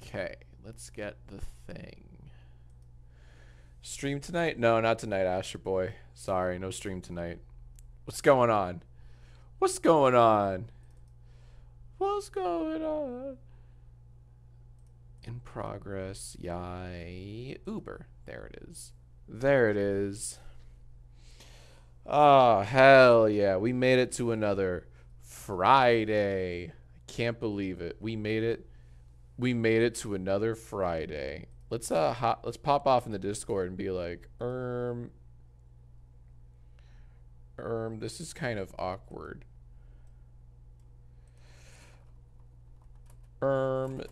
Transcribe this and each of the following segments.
Okay, let's get the thing. Stream tonight? No, not tonight, Asher boy. Sorry, no stream tonight. What's going on? What's going on? What's going on? In progress. YIAYuber. There it is. There it is. Oh, hell yeah. We made it to another Friday. I can't believe it. We made it. We made it to another Friday. Let's pop off in the Discord and be like, this is kind of awkward. Alrighty.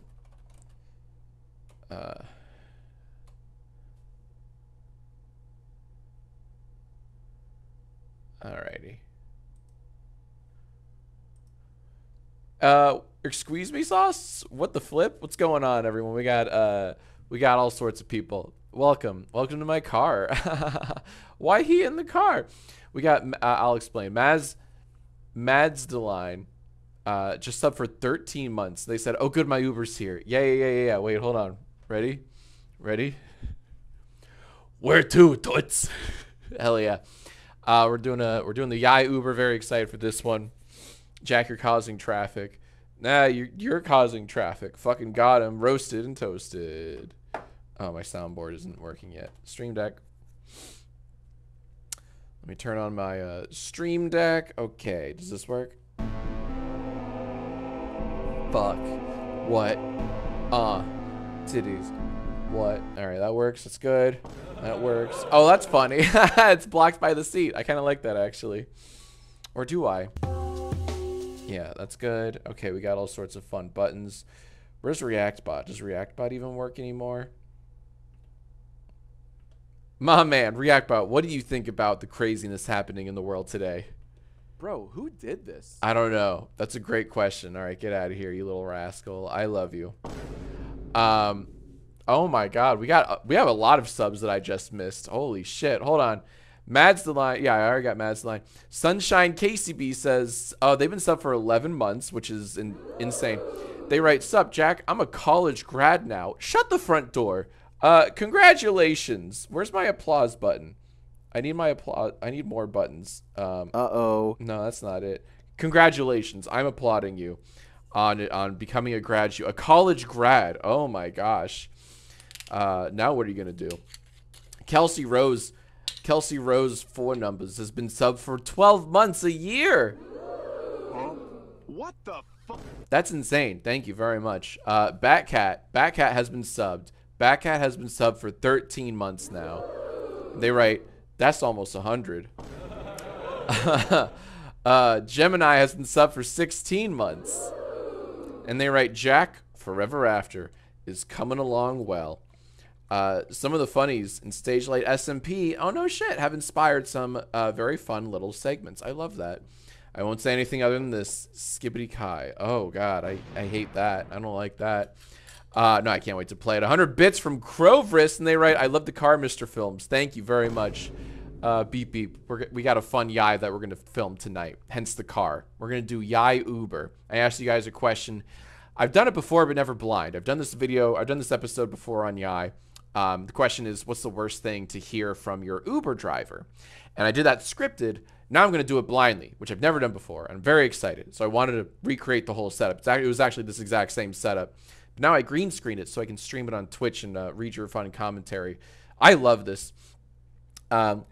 Excuse me, Sauce? What the flip? What's going on, everyone? We got all sorts of people. Welcome to my car. Why he in the car? We got I'll explain. Mads Deline just subbed for 13 months. They said, "Oh good, my Uber's here." Yeah. Wait, hold on. Ready? Where to, toots? Hell yeah. We're doing the YIAYuber. Very excited for this one. Jack, you're causing traffic. Nah, you're causing traffic. Fucking got him. Roasted and toasted. Oh, my soundboard isn't working yet. Stream Deck. Let me turn on my Stream Deck. Okay, does this work? Fuck. What? Titties. What? Alright, that works. That's good. That works. Oh, that's funny. It's blocked by the seat. I kind of like that, actually. Or do I? Yeah, that's good. Okay, we got all sorts of fun buttons. Where's ReactBot? Does ReactBot even work anymore? My man, ReactBot, what do you think about the craziness happening in the world today? Bro, who did this? I don't know. That's a great question. All right, get out of here, you little rascal. I love you. Oh my God, we have a lot of subs that I just missed. Holy shit. Hold on. Mads the Line. Yeah, I already got Mads the Line. Sunshine KCB says, oh, they've been subbed for 11 months, which is insane. They write, sup, Jack, I'm a college grad now. Shut the front door. Congratulations. Where's my applause button? I need my applause. I need more buttons. Uh-oh. No, that's not it. Congratulations. I'm applauding you on becoming a college grad. Oh my gosh. Now what are you going to do? Kelsey Rose 4 numbers has been subbed for 12 months a year. What the fuck? That's insane. Thank you very much. Batcat has been subbed. Batcat has been subbed for 13 months now. They write, that's almost 100. Gemini has been subbed for 16 months. And they write, Jack, forever after, is coming along well. Some of the funnies in Stage Light SMP, oh no shit, have inspired some very fun little segments. I love that. I won't say anything other than this. Skibbity Kai. Oh god, I hate that. I don't like that. No, I can't wait to play it. 100 bits from Crovris, and they write, I love the car, Mr. Films. Thank you very much. Beep beep. We got a fun Yai that we're gonna film tonight. Hence the car. We're gonna do YIAYuber. I asked you guys a question. I've done it before, but never blind. I've done this episode before on Yai. The question is, what's the worst thing to hear from your Uber driver? And I did that scripted. Now I'm going to do it blindly, which I've never done before. I'm very excited. So I wanted to recreate the whole setup. It was actually this exact same setup. But now I green screen it so I can stream it on Twitch and read your fun commentary. I love this. Okay.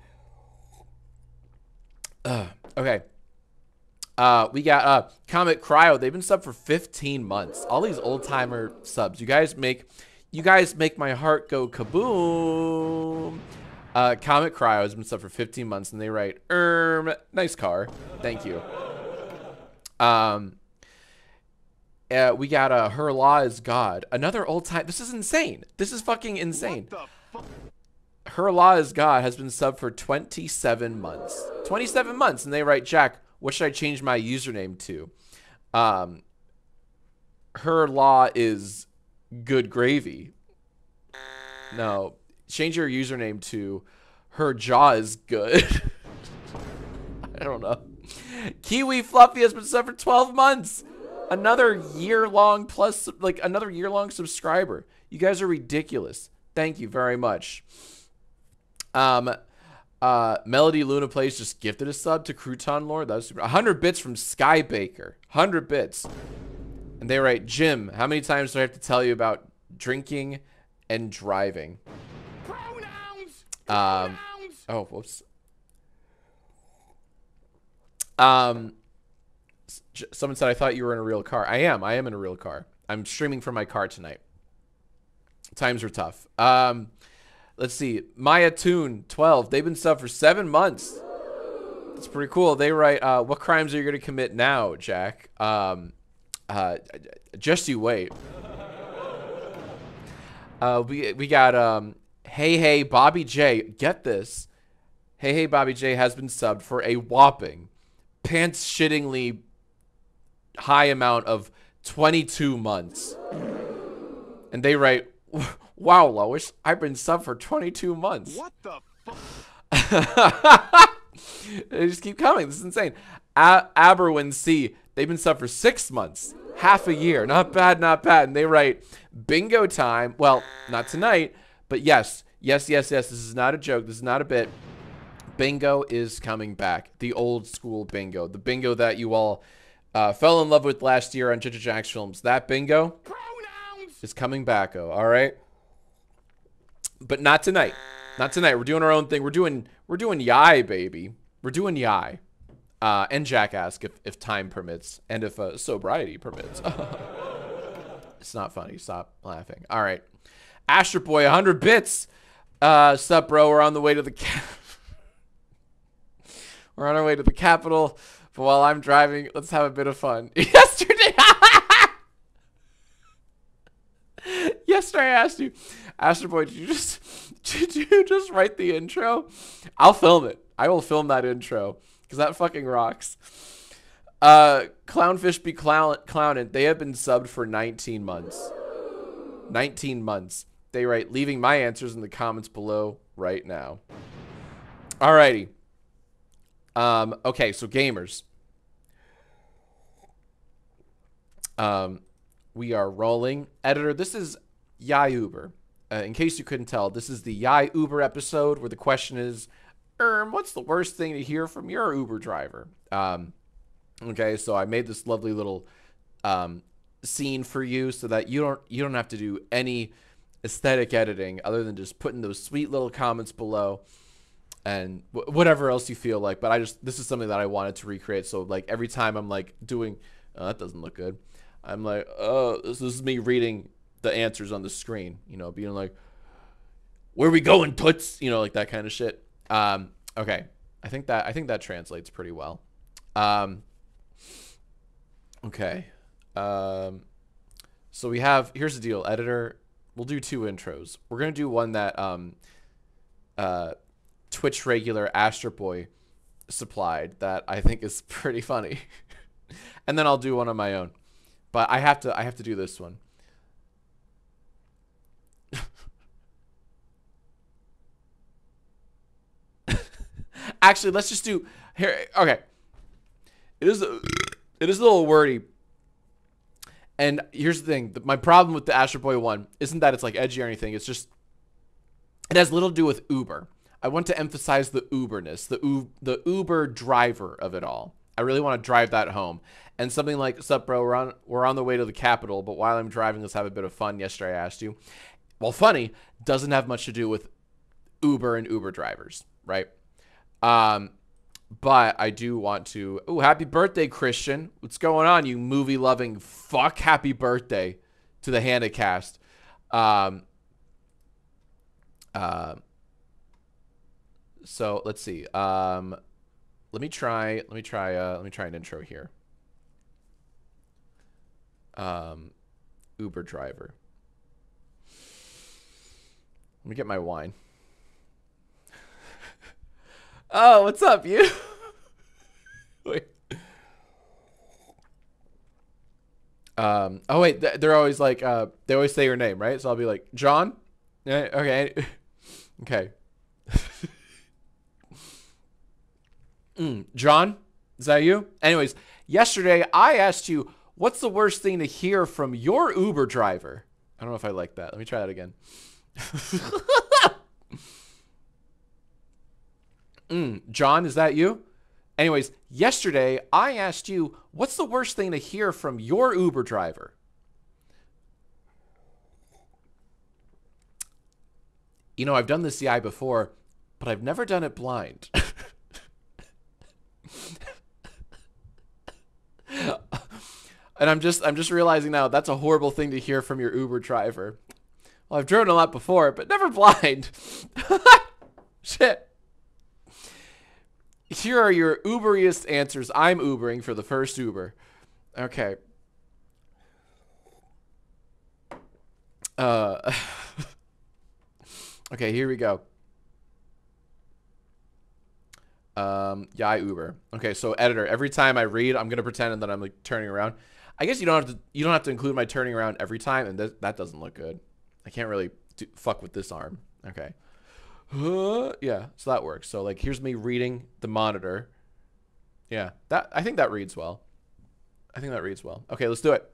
We got Comet Cryo. They've been subbed for 15 months. All these old timer subs. You guys make my heart go kaboom. Comet Cryo has been subbed for 15 months, and they write, nice car. Thank you. We got Her Law is God. Another old time. This is insane. This is fucking insane. What the fuck? Her Law is God has been subbed for 27 months. 27 months, and they write, Jack, what should I change my username to? Her Law is Good Gravy. No, change your username to Her Jaw is Good. I don't know. Kiwi Fluffy has been subbed for 12 months. Another year-long plus, like, another year-long subscriber. You guys are ridiculous. Thank you very much. Melody Luna Plays just gifted a sub to Crouton Lord. That was super. 100 bits from Sky Baker. 100 bits. And they write, Jim, how many times do I have to tell you about drinking and driving? Pronouns. Oh, whoops. Someone said I thought you were in a real car. I am in a real car. I'm streaming from my car tonight. Times are tough. Let's see. Maya Toon 12. They've been subbed for 7 months. That's pretty cool. They write, what crimes are you going to commit now, Jack? Just you wait. We got Hey Bobby J. Get this. Hey Bobby J has been subbed for a whopping pants shittingly high amount of 22 months. And they write, wow, Lois, I've been subbed for 22 months. What the fuck? They just keep coming. This is insane. Aberwin C. They've been subbed for 6 months. Half a year. Not bad, not bad. And they write, bingo time. Well, not tonight, but yes. Yes. This is not a joke. This is not a bit. Bingo is coming back. The old school bingo. The bingo that you all fell in love with last year on JackAsk Films. That bingo Pronouns. is coming back. Oh, all right. But not tonight. Not tonight. We're doing our own thing. We're doing Yai, baby. We're doing Yai. And JackAsk if time permits and if sobriety permits. It's not funny. Stop laughing. All right. Astro Boy, 100 bits. Sup, bro? We're on the way to the we're on our way to the capital. But while I'm driving, let's have a bit of fun. Yesterday I asked you, Astro Boy, did you just write the intro? I'll film it. I will film that intro because that fucking rocks. Clownfish be clowning. They have been subbed for 19 months. 19 months. They write, leaving my answers in the comments below right now. Alrighty. Okay, so gamers. We are rolling. Editor, this is YIAYuber. In case you couldn't tell, this is the YIAYuber episode where the question is, what's the worst thing to hear from your Uber driver? Okay, so I made this lovely little scene for you so that you don't have to do any aesthetic editing other than just putting those sweet little comments below and whatever else you feel like. But this is something that I wanted to recreate. So like every time I'm like doing, oh, that doesn't look good. I'm like, oh, this is me reading the answers on the screen, you know, being like, where we going, toots? You know, like that kind of shit. Okay. I think that translates pretty well. Okay. So here's the deal, editor. We'll do 2 intros. We're going to do one that, Twitch regular Astro Boy supplied that I think is pretty funny. And then I'll do one on my own. But I have to do this one. Actually, let's just do here. Okay. It is a little wordy. And here's the thing. My problem with the Astro Boy one isn't that it's like edgy or anything. It's just it has little to do with Uber. I want to emphasize the Uberness, the Uber driver of it all. I really want to drive that home. And something like, sup, bro, we're on the way to the capital, but while I'm driving, let's have a bit of fun. Yesterday I asked you. Well, funny doesn't have much to do with Uber and Uber drivers, right? But I do want to... Oh, happy birthday, Christian. What's going on, you movie-loving fuck? Happy birthday to the Handicast. So let's see. Let me try an intro here. Uber driver. Let me get my wine. Oh, what's up, you? Wait. Oh wait, they're always like, they always say your name, right? So I'll be like, John? Yeah, okay. Okay. John? Is that you? Anyways, yesterday I asked you, what's the worst thing to hear from your Uber driver? I don't know if I like that. Let me try that again. John, is that you? Anyways, yesterday I asked you, what's the worst thing to hear from your Uber driver? You know, I've done this CI before, but I've never done it blind. And I'm just realizing now that's a horrible thing to hear from your Uber driver. Well, I've driven a lot before, but never blind. Shit. Here are your Uberiest answers. I'm Ubering for the first Uber. Okay. Okay, here we go. YIAYuber. Okay, so editor, every time I read, I'm gonna pretend that I'm like turning around. I guess you don't have to include my turning around every time, and that doesn't look good. I can't really fuck with this arm. Okay. Yeah, so that works. So like, here's me reading the monitor. Yeah, I think that reads well. I think that reads well. Okay, let's do it.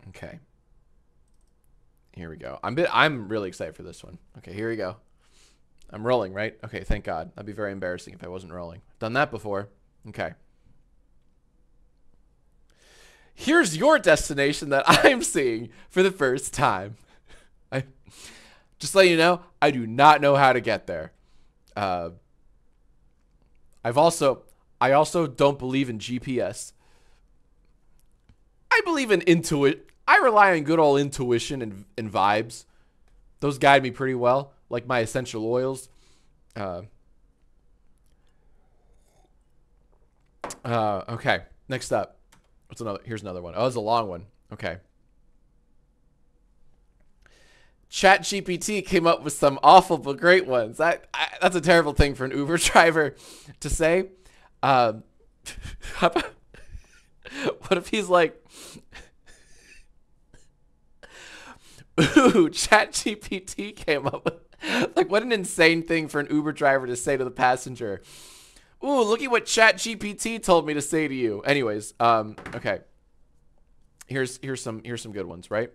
Okay. Here we go. I'm really excited for this one. Okay, here we go. I'm rolling, right? Okay, thank God. That'd be very embarrassing if I wasn't rolling. Done that before. Okay. Here's your destination that I'm seeing for the first time. Just let you know, I do not know how to get there. I also don't believe in GPS. I believe in intuit. I rely on good old intuition and vibes. Those guide me pretty well, like my essential oils. Okay, next up. Here's another one. Oh, it's a long one. Okay. ChatGPT came up with some awful but great ones. That's a terrible thing for an Uber driver to say. What if he's like, ooh, ChatGPT came up with, like, what an insane thing for an Uber driver to say to the passenger. Ooh, look at what ChatGPT told me to say to you. Anyways, okay. Here's some good ones, right?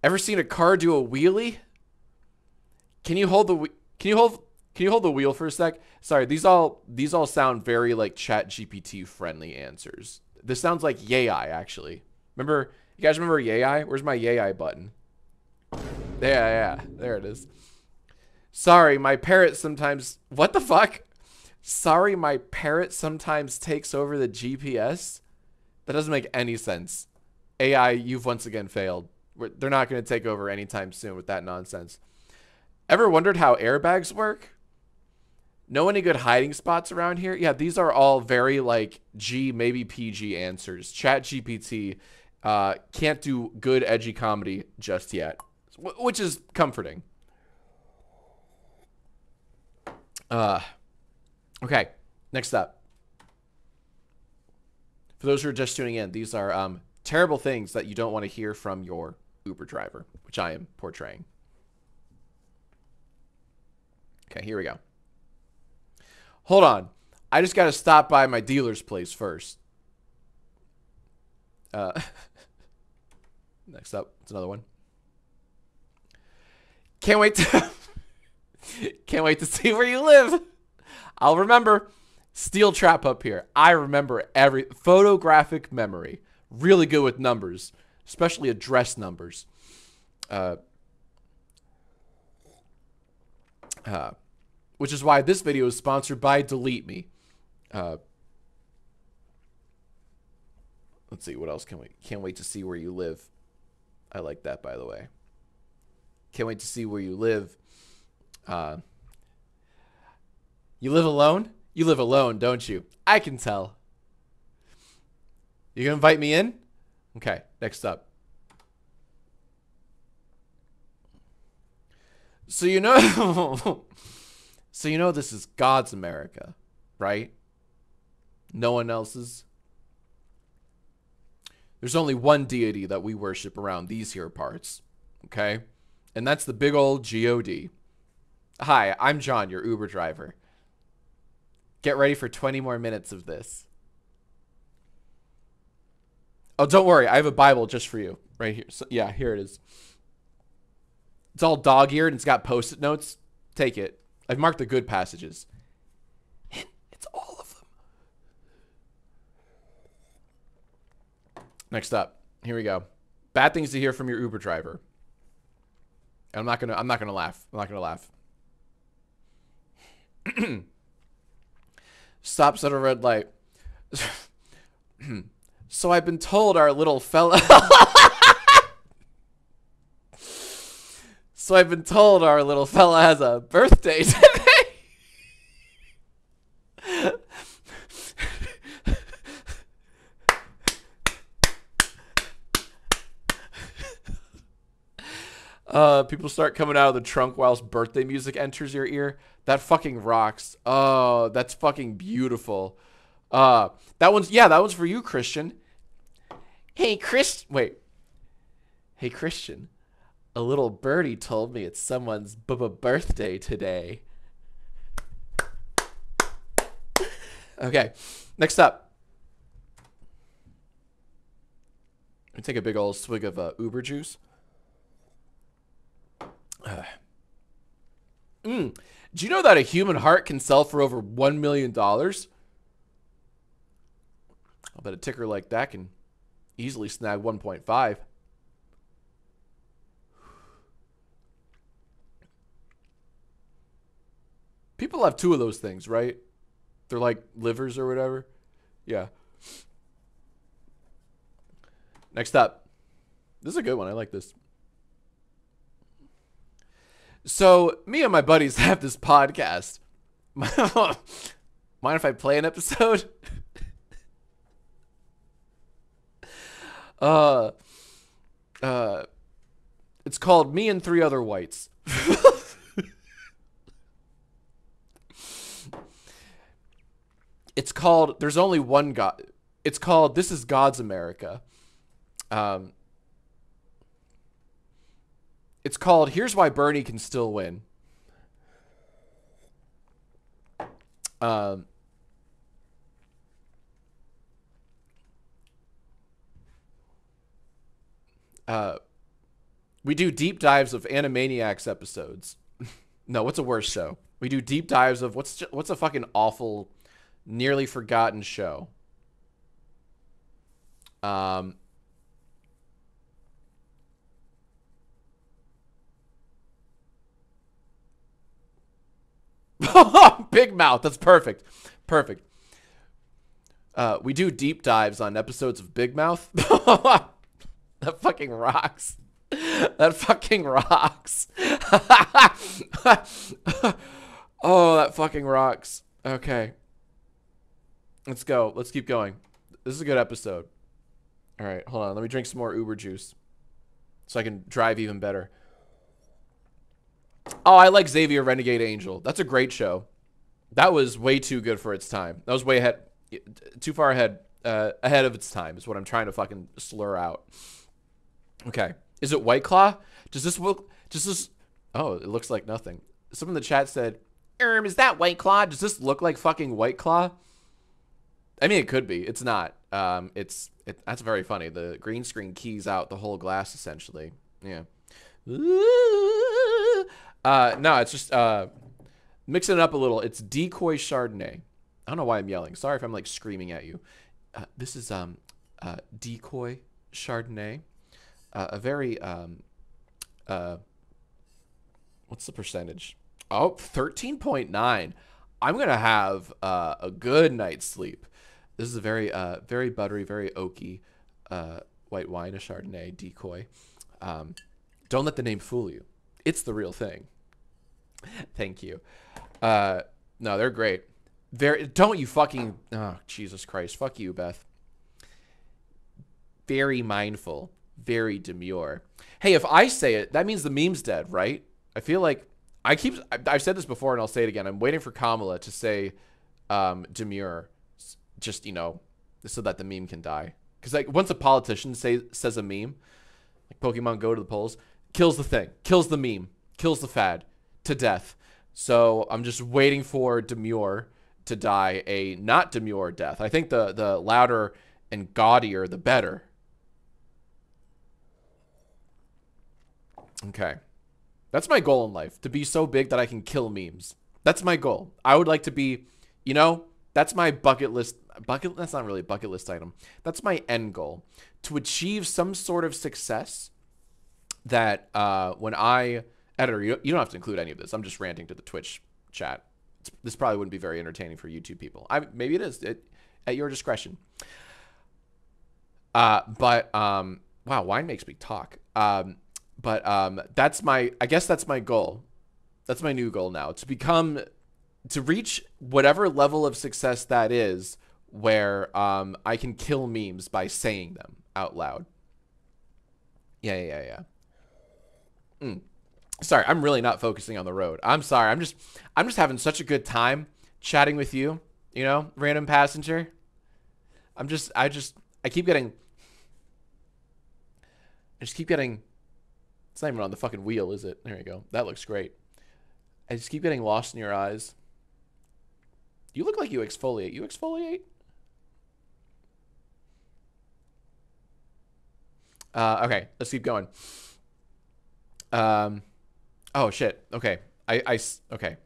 Ever seen a car do a wheelie? Can you hold the wheel for a sec? Sorry, these all sound very like ChatGPT friendly answers. This sounds like YIAY actually. You guys remember YIAY? Where's my YIAY button? Yeah, there it is. Sorry, my parrot sometimes... What the fuck? Sorry, my parrot sometimes takes over the GPS? That doesn't make any sense. AI, you've once again failed. They're not going to take over anytime soon with that nonsense. Ever wondered how airbags work? Know any good hiding spots around here? Yeah, these are all very like G, maybe PG answers. ChatGPT can't do good edgy comedy just yet, which is comforting. Okay, next up. For those who are just tuning in, these are terrible things that you don't want to hear from your Uber driver, which I am portraying. Okay, here we go. Hold on. I just got to stop by my dealer's place first. Next up, it's another one. Can't wait to see where you live. I'll remember. Steel trap up here. I remember every photographic memory. Really good with numbers, especially address numbers. Which is why this video is sponsored by Delete Me. Let's see, what else can we... Can't wait to see where you live. I like that, by the way. Can't wait to see where you live. You live alone? You live alone, don't you? I can tell. You gonna invite me in? Okay, next up. So you know... So you know this is God's America, right? No one else's. There's only one deity that we worship around these here parts, okay? And that's the big old G-O-D. Hi, I'm John, your Uber driver. Get ready for 20 more minutes of this. Oh, don't worry. I have a Bible just for you right here. So, yeah, here it is. It's all dog-eared and it's got Post-it notes. Take it. I've marked the good passages. And it's all of them. Next up. Here we go. Bad things to hear from your Uber driver. And I'm not gonna laugh. I'm not gonna laugh. Stops at a red light. So I've been told our little fella So I've been told our little fella has a birthday today. People start coming out of the trunk whilst birthday music enters your ear. That fucking rocks. Oh, that's fucking beautiful. That one's for you, Christian. Hey, Hey, Christian. A little birdie told me it's someone's birthday today. Okay, next up. Let me take a big old swig of Uber juice. Do you know that a human heart can sell for over $1 million? I'll bet a ticker like that can easily snag 1.5. People have two of those things, right? They're like livers or whatever. Yeah. Next up. This is a good one. I like this. So, me and my buddies have this podcast. Mind if I play an episode? It's called Me and Three Other Whites. It's called There's Only One God. It's called This Is God's America. It's called Here's Why Bernie Can Still Win. We do deep dives of Animaniacs episodes. No, what's a worse show? We do deep dives of what's a fucking awful, nearly forgotten show. Big Mouth. That's perfect. Perfect. We do deep dives on episodes of Big Mouth. That fucking rocks. That fucking rocks. Oh, that fucking rocks. Okay. Let's go. Let's keep going. This is a good episode. All right, hold on. Let me drink some more Uber juice so I can drive even better. Oh, I like Xavier Renegade Angel. That's a great show. That was way too good for its time. That was way ahead, too far ahead of its time is what I'm trying to fucking slur out. Okay. Is it White Claw? Does this look, oh, it looks like nothing. Someone in the chat said, is that White Claw? Does this look like fucking White Claw? I mean, it could be. It's not. That's very funny. The green screen keys out the whole glass, essentially. Yeah. No, it's just mixing it up a little. It's Decoy Chardonnay. I don't know why I'm yelling. Sorry if I'm like screaming at you. This is Decoy Chardonnay. A very what's the percentage? Oh, 13.9. I'm gonna have a good night's sleep. This is a very very buttery, very oaky white wine, a Chardonnay Decoy. Don't let the name fool you. It's the real thing. Thank you. No, they're great. Don't you fucking... Oh, Jesus Christ. Fuck you, Beth. Very mindful. Very demure. Hey, if I say it, that means the meme's dead, right? I feel like... I've said this before and I'll say it again. I'm waiting for Kamala to say demure. Just, you know, so that the meme can die. Because like once a politician says a meme, like Pokemon Go to the polls, kills the thing. Kills the meme. Kills the fad. To death. So I'm just waiting for demure to die a not demure death. I think the louder and gaudier, the better. Okay. That's my goal in life, to be so big that I can kill memes. That's my goal. I would like to be, you know, that's my bucket list. That's not really a bucket list item. That's my end goal. To achieve some sort of success that when I, editor, you don't have to include any of this. I'm just ranting to the Twitch chat. This probably wouldn't be very entertaining for YouTube people. Maybe it is, at your discretion. Wow, wine makes me talk. That's I guess that's my goal. That's my new goal now, to reach whatever level of success that is, where I can kill memes by saying them out loud. Yeah. Sorry, I'm really not focusing on the road. I'm sorry. I'm just having such a good time chatting with you, you know, random passenger. I just keep getting, it's not even on the fucking wheel, is it? There you go. That looks great. I just keep getting lost in your eyes. You look like you exfoliate. You exfoliate? Okay, let's keep going. Oh shit. Okay. Okay.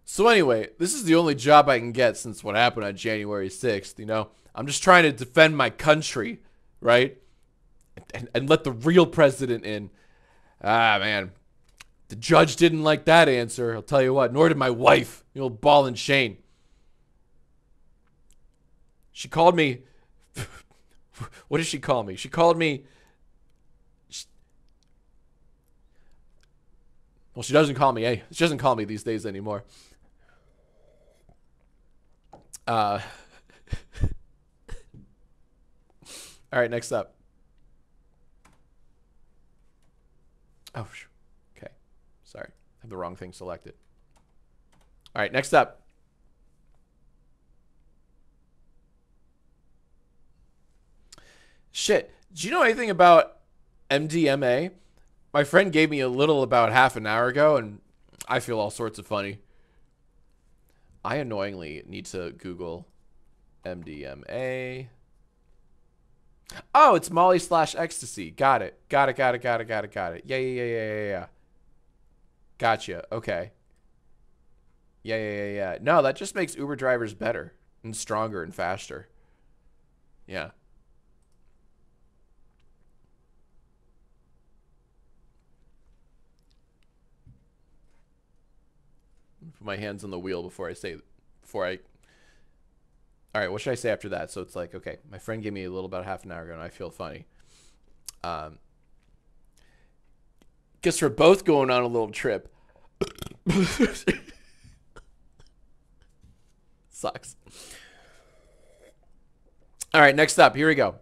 So anyway, this is the only job I can get since what happened on January 6th, you know? I'm just trying to defend my country, right? And let the real president in. Ah, man. The judge didn't like that answer. I'll tell you what. Nor did my wife, the old ball and chain. She called me. What did she call me? She called me. Well, she doesn't call me. Hey, she doesn't call me these days anymore. All right, next up. Oh, okay. Sorry. I have the wrong thing selected. All right, next up. Shit. Do you know anything about MDMA? My friend gave me a little about half an hour ago, and I feel all sorts of funny. I annoyingly need to Google MDMA. Oh, it's Molly / ecstasy. Got it. Got it. Yeah. Gotcha. Okay. Yeah. No, that just makes Uber drivers better and stronger and faster. Yeah. Put my hands on the wheel before I all right, what should I say after that? So it's like, okay, my friend gave me a little about half an hour ago and I feel funny. Guess we're both going on a little trip. Sucks. All right, next up, here we go.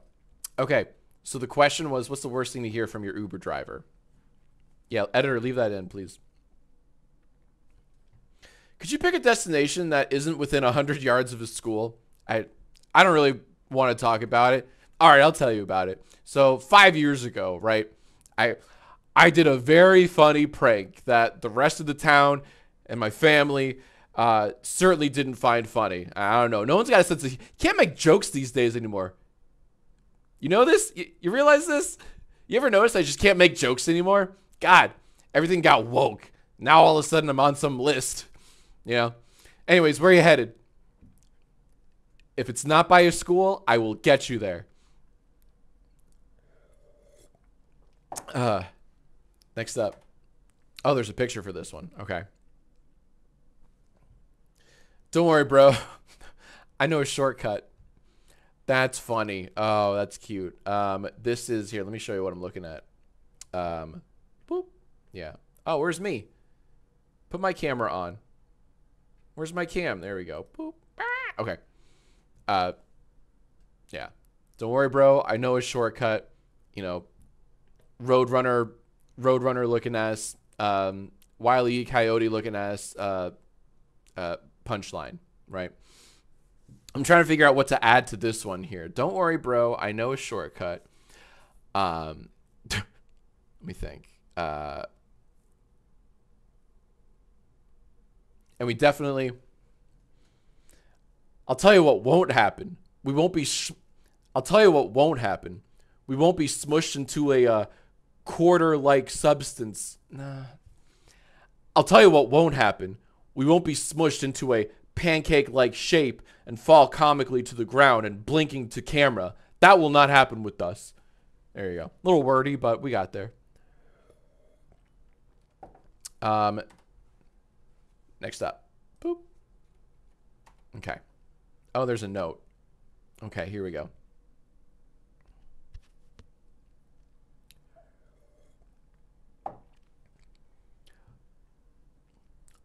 Okay, so the question was, what's the worst thing to hear from your Uber driver? Yeah, editor, leave that in, please. Could you pick a destination that isn't within 100 yards of a school? I don't really want to talk about it. All right, I'll tell you about it. So 5 years ago, right, I did a very funny prank that the rest of the town and my family certainly didn't find funny. I don't know. No one's got a sense of... Can't make jokes these days anymore. You know this? You realize this? You ever notice I just can't make jokes anymore? God, everything got woke. Now all of a sudden I'm on some list. You know? Anyways, where are you headed? If it's not by a school, I will get you there. Next up. Oh, there's a picture for this one. Okay. Don't worry, bro. I know a shortcut. That's funny. Oh, that's cute. This is here. Let me show you what I'm looking at. Boop. Yeah. Oh, where's me? Put my camera on. Where's my cam? There we go. Boop. Okay. Yeah. Don't worry, bro. I know a shortcut. You know, Roadrunner looking ass, Wile E. Coyote looking ass, punchline, right? I'm trying to figure out what to add to this one here. Don't worry, bro. I know a shortcut. Let me think. And we definitely... I'll tell you what won't happen. We won't be... I'll tell you what won't happen. We won't be smushed into a quarter-like substance. Nah. I'll tell you what won't happen. We won't be smushed into a pancake-like shape and fall comically to the ground and blinking to camera. That will not happen with us. There you go. A little wordy, but we got there. Next up. Boop. Okay. Oh, there's a note. Okay, here we go.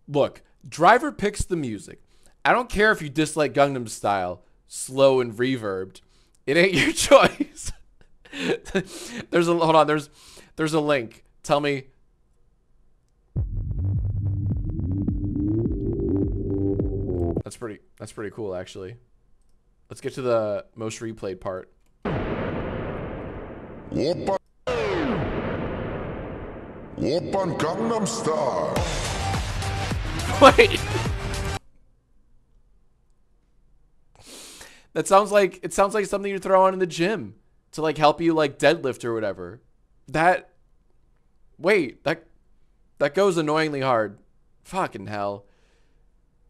Look, driver picks the music. I don't care if you dislike Gangnam Style, slow and reverbed. It ain't your choice. Hold on, there's a link. Tell me. That's pretty cool actually. Let's get to the most replayed part. Oppan Gangnam Style. Wait. It sounds like something you throw on in the gym to like help you like deadlift or whatever. That goes annoyingly hard. Fucking hell.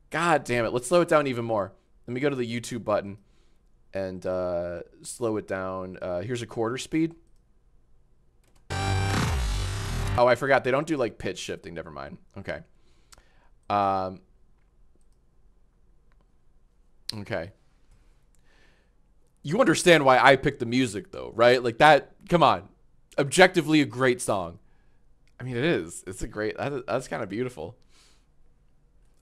God damn it. Let's slow it down even more. Let me go to the YouTube button and slow it down. Here's a quarter speed. Oh, I forgot. They don't do like pitch shifting. Never mind. Okay. Okay. You understand why I picked the music though, right? Like that, come on. Objectively a great song. I mean, it is. It's a great, that's kind of beautiful.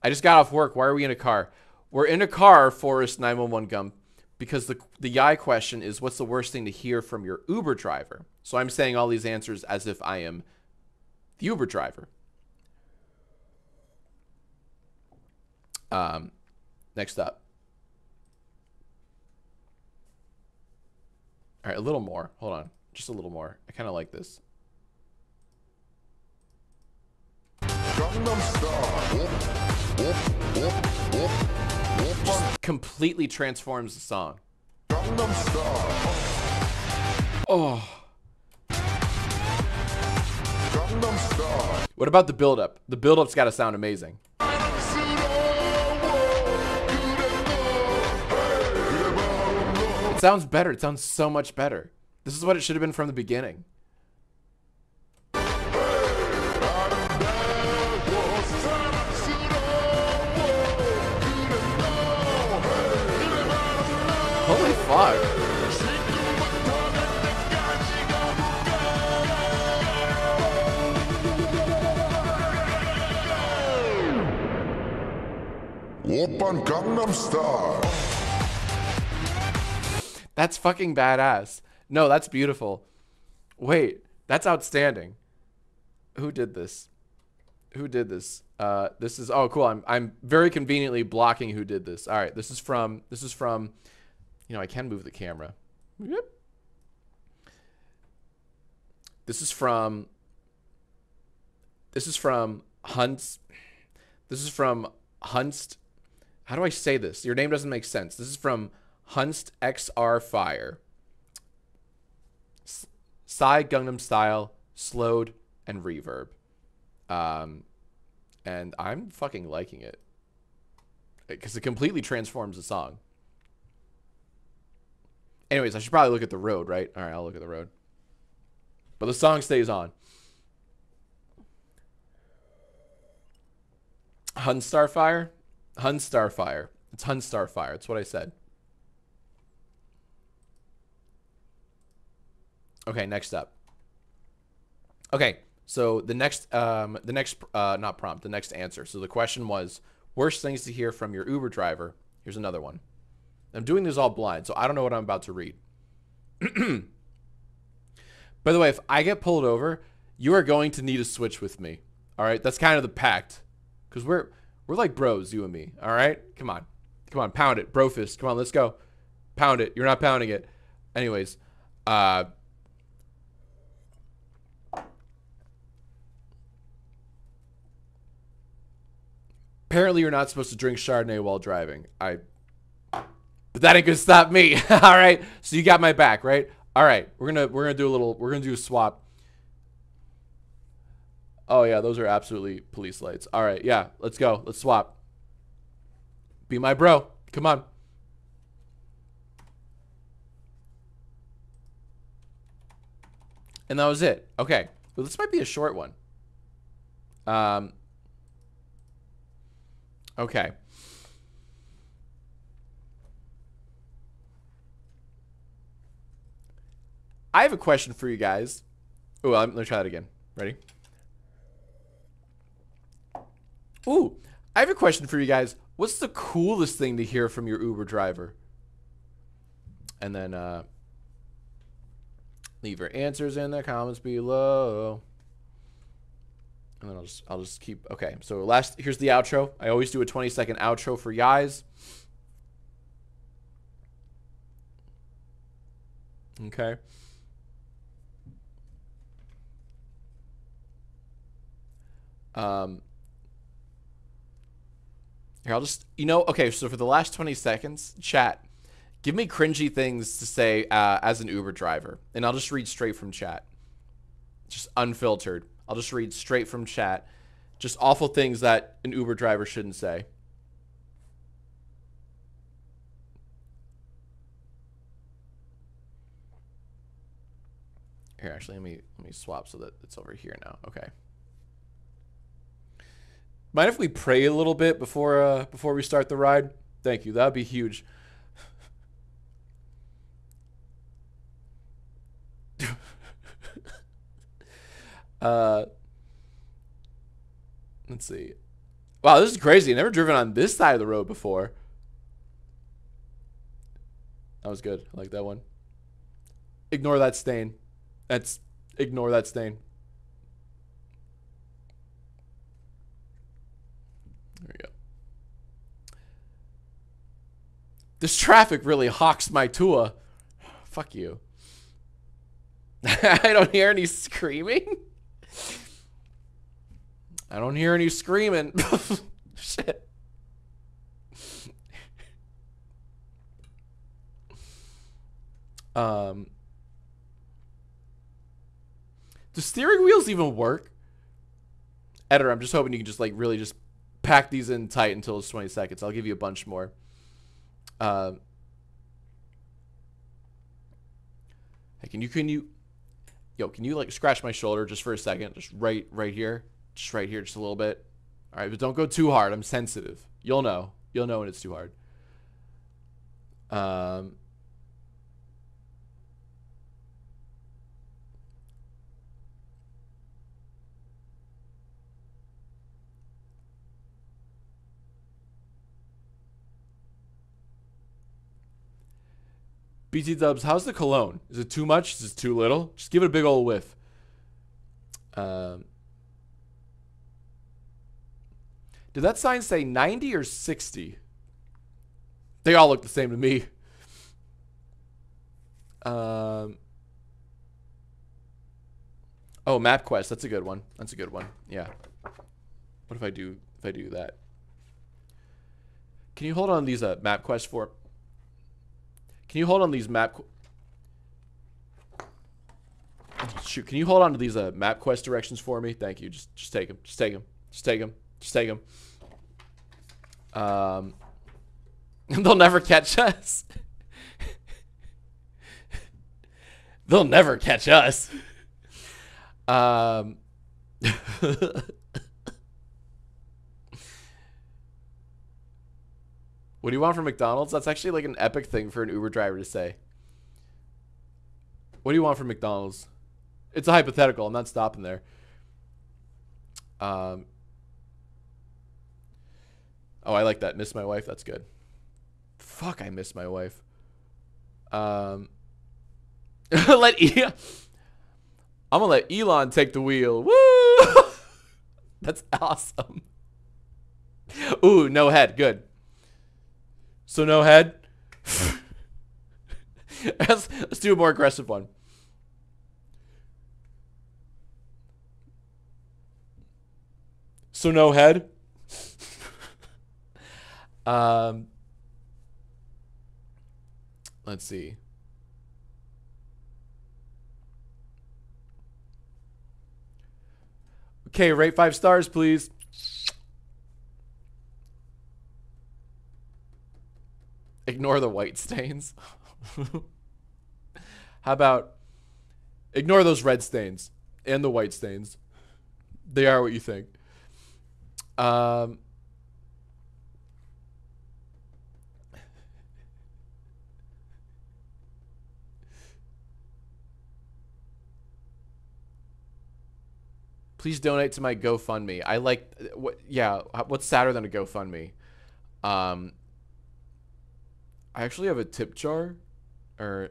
I just got off work. Why are we in a car? We're in a car, Forrest 911 Gump, because the Yai question is, what's the worst thing to hear from your Uber driver? So I'm saying all these answers as if I am the Uber driver. Next up. All right, a little more. Hold on. Just a little more. I kind of like this. Just completely transforms the song. Oh. What about the build-up? The build-up's got to sound amazing. It sounds better. It sounds so much better. This is what it should have been from the beginning. Holy fuck. Oppan Gangnam Style. That's fucking badass. No, that's beautiful. Wait, that's outstanding. Who did this? Who did this? This is, oh cool. I'm very conveniently blocking who did this. All right, this is from, you know, I can move the camera. Yep. This is from Hunts. This is from Hunst. How do I say this? Your name doesn't make sense. This is from Hunst XR Fire. Psy Gangnam Style, slowed and reverb. And I'm fucking liking it. Because it completely transforms the song. Anyways, I should probably look at the road, right? All right, I'll look at the road. But the song stays on. Hun Starfire? Hun Starfire. It's Hun Starfire. That's what I said. Okay, next up. Okay, so the next not prompt, the next answer. So the question was, worst things to hear from your Uber driver. Here's another one. I'm doing this all blind, so I don't know what I'm about to read. By the way, if I get pulled over, you are going to need a switch with me. All right, that's kind of the pact, because we're like bros, you and me. All right, come on, pound it, bro fist. Come on, let's go, pound it. You're not pounding it. Anyways, Apparently, you're not supposed to drink Chardonnay while driving. But that ain't gonna stop me. All right. So you got my back, right? All right. We're gonna do a swap. Oh yeah, those are absolutely police lights. All right. Yeah. Let's go. Let's swap. Be my bro. Come on. And that was it. Okay. Well, this might be a short one. Okay. I have a question for you guys. Oh, let me try that again. Ready? Ooh, I have a question for you guys. What's the coolest thing to hear from your Uber driver? And then leave your answers in the comments below. And then I'll just keep. Okay, so here's the outro. I always do a 20-second outro for Yais. Okay. Here, I'll just, okay, so for the last 20 seconds, chat, give me cringy things to say as an Uber driver. And I'll just read straight from chat. Just unfiltered. I'll just read straight from chat. Just awful things that an Uber driver shouldn't say. Here, actually, let me swap so that it's over here now. Okay. Mind if we pray a little bit before we start the ride? Thank you. That would be huge. Let's see. Wow, this is crazy. I've never driven on this side of the road before. That was good. I like that one. Ignore that stain. Ignore that stain. There we go. This traffic really hawks my Tua. Fuck you. I don't hear any screaming. I don't hear any screaming. Shit. Do steering wheels even work? Editor, I'm just hoping you can just like really just pack these in tight until it's 20 seconds. I'll give you a bunch more. Hey, can you like scratch my shoulder just for a second? Just right here. Just right here, just a little bit. All right, but don't go too hard. I'm sensitive. You'll know. You'll know when it's too hard. BT Dubs, how's the cologne? Is it too much? Is it too little? Just give it a big old whiff. Did that sign say 90 or 60? They all look the same to me. Oh, MapQuest. That's a good one. That's a good one. Yeah. What if I do that? Can you hold on these MapQuest for? Can you hold on these Shoot, can you hold on to these MapQuest directions for me? Thank you. Just take them. Just take them. Just take them. Just take them. They'll never catch us. They'll never catch us. What do you want from McDonald's? That's actually like an epic thing for an Uber driver to say. What do you want from McDonald's? It's a hypothetical. I'm not stopping there. Oh, I like that. Miss my wife. That's good. Fuck, I miss my wife. I'm gonna let Elon take the wheel. Woo! That's awesome. Ooh, no head. Good. So no head. let's do a more aggressive one. So no head. Let's see. Okay, rate 5 stars, please. Ignore the white stains. How about ignore those red stains and the white stains? They are what you think. Please donate to my GoFundMe. I like what? Yeah, what's sadder than a GoFundMe? I actually have a tip jar, or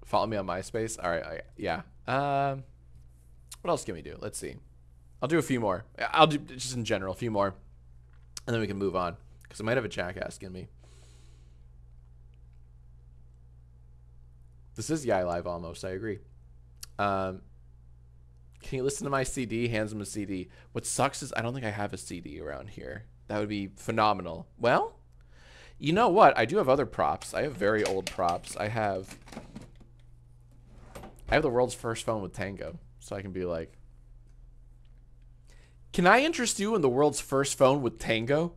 follow me on MySpace. All right, yeah. What else can we do? Let's see. I'll do a few more. I'll do just in general a few more, and then we can move on because I might have a JackAsk in me. This is YIAYlive almost. I agree. Can you listen to my CD? Hands him a CD. What sucks is I don't think I have a CD around here. That would be phenomenal. Well, you know what? I do have other props. I have very old props. I have the world's first phone with Tango. So I can be like, can I interest you in the world's first phone with Tango?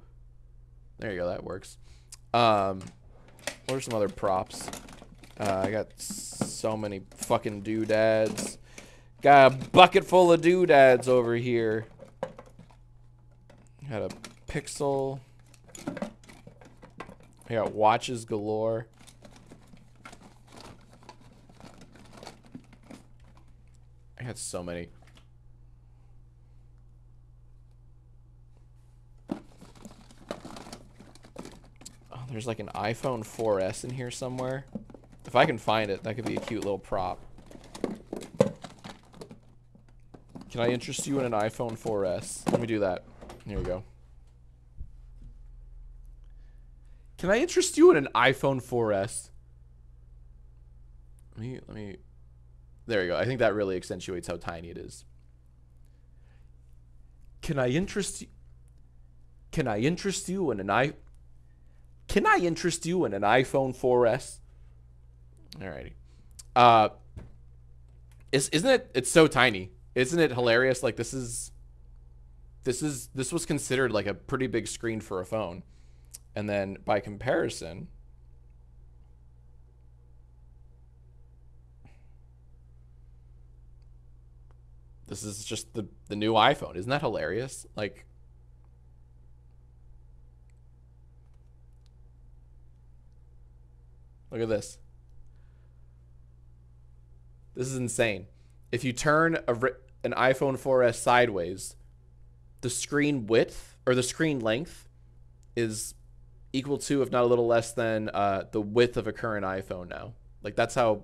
There you go. That works. What are some other props? I got so many fucking doodads. Got a bucket full of doodads over here. Got a Pixel. I got watches galore. I had so many. Oh, there's like an iPhone 4S in here somewhere. If I can find it, that could be a cute little prop. Can I interest you in an iPhone 4S? Let me do that. Here we go. Can I interest you in an iPhone 4S? Let me. There you go. I think that really accentuates how tiny it is. Can I interest you? Can I interest you in an Can I interest you in an iPhone 4S? Alrighty. Isn't it? It's so tiny. Isn't it hilarious? Like this was considered like a pretty big screen for a phone, and then by comparison. This is just the new iPhone. Isn't that hilarious? Like, look at this. This is insane. If you turn an iPhone 4S sideways, the screen width or the screen length is equal to, if not a little less than, the width of a current iPhone now. Like that's how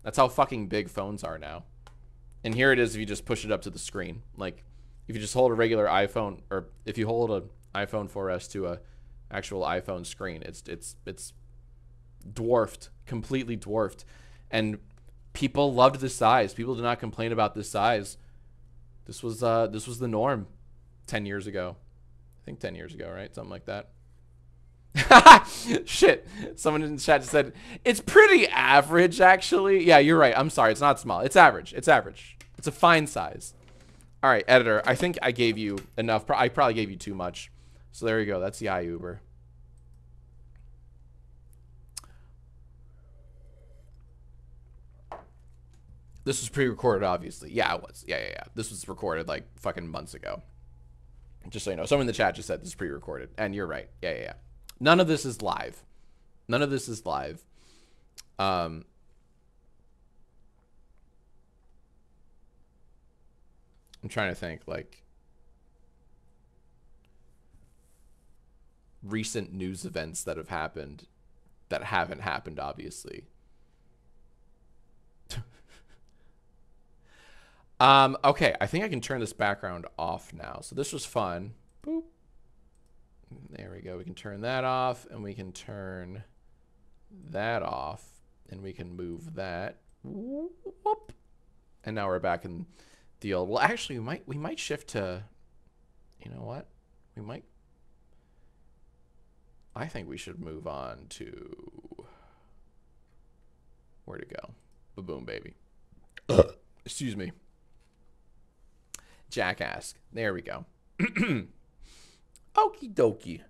fucking big phones are now. And here it is if you just push it up to the screen. Like, if you just hold a regular iPhone, or if you hold an iPhone 4S to a actual iPhone screen, it's dwarfed, completely dwarfed. And people loved this size. People did not complain about this size. This was the norm 10 years ago. I think 10 years ago, right? Something like that. Shit. Someone in the chat just said, it's pretty average, actually. Yeah, you're right. I'm sorry. It's not small. It's average. It's average. It's a fine size. All right, editor. I think I gave you enough. I probably gave you too much. So there you go. That's YIAYuber. This was pre-recorded, obviously. Yeah, it was. Yeah. This was recorded like fucking months ago. Just so you know. Someone in the chat just said this is pre-recorded. And you're right. Yeah. None of this is live. None of this is live. I'm trying to think, like, recent news events that have happened that haven't happened, obviously. Okay, I think I can turn this background off now. So this was fun. Boop. There we go. We can turn that off, and we can turn that off, and we can move that. Whoop. And now we're back in the old. Well, actually, we might shift to. You know what? We might. I think we should move on to. Where to go? Ba-boom, baby. Excuse me. JackAsk. There we go. Okie dokie.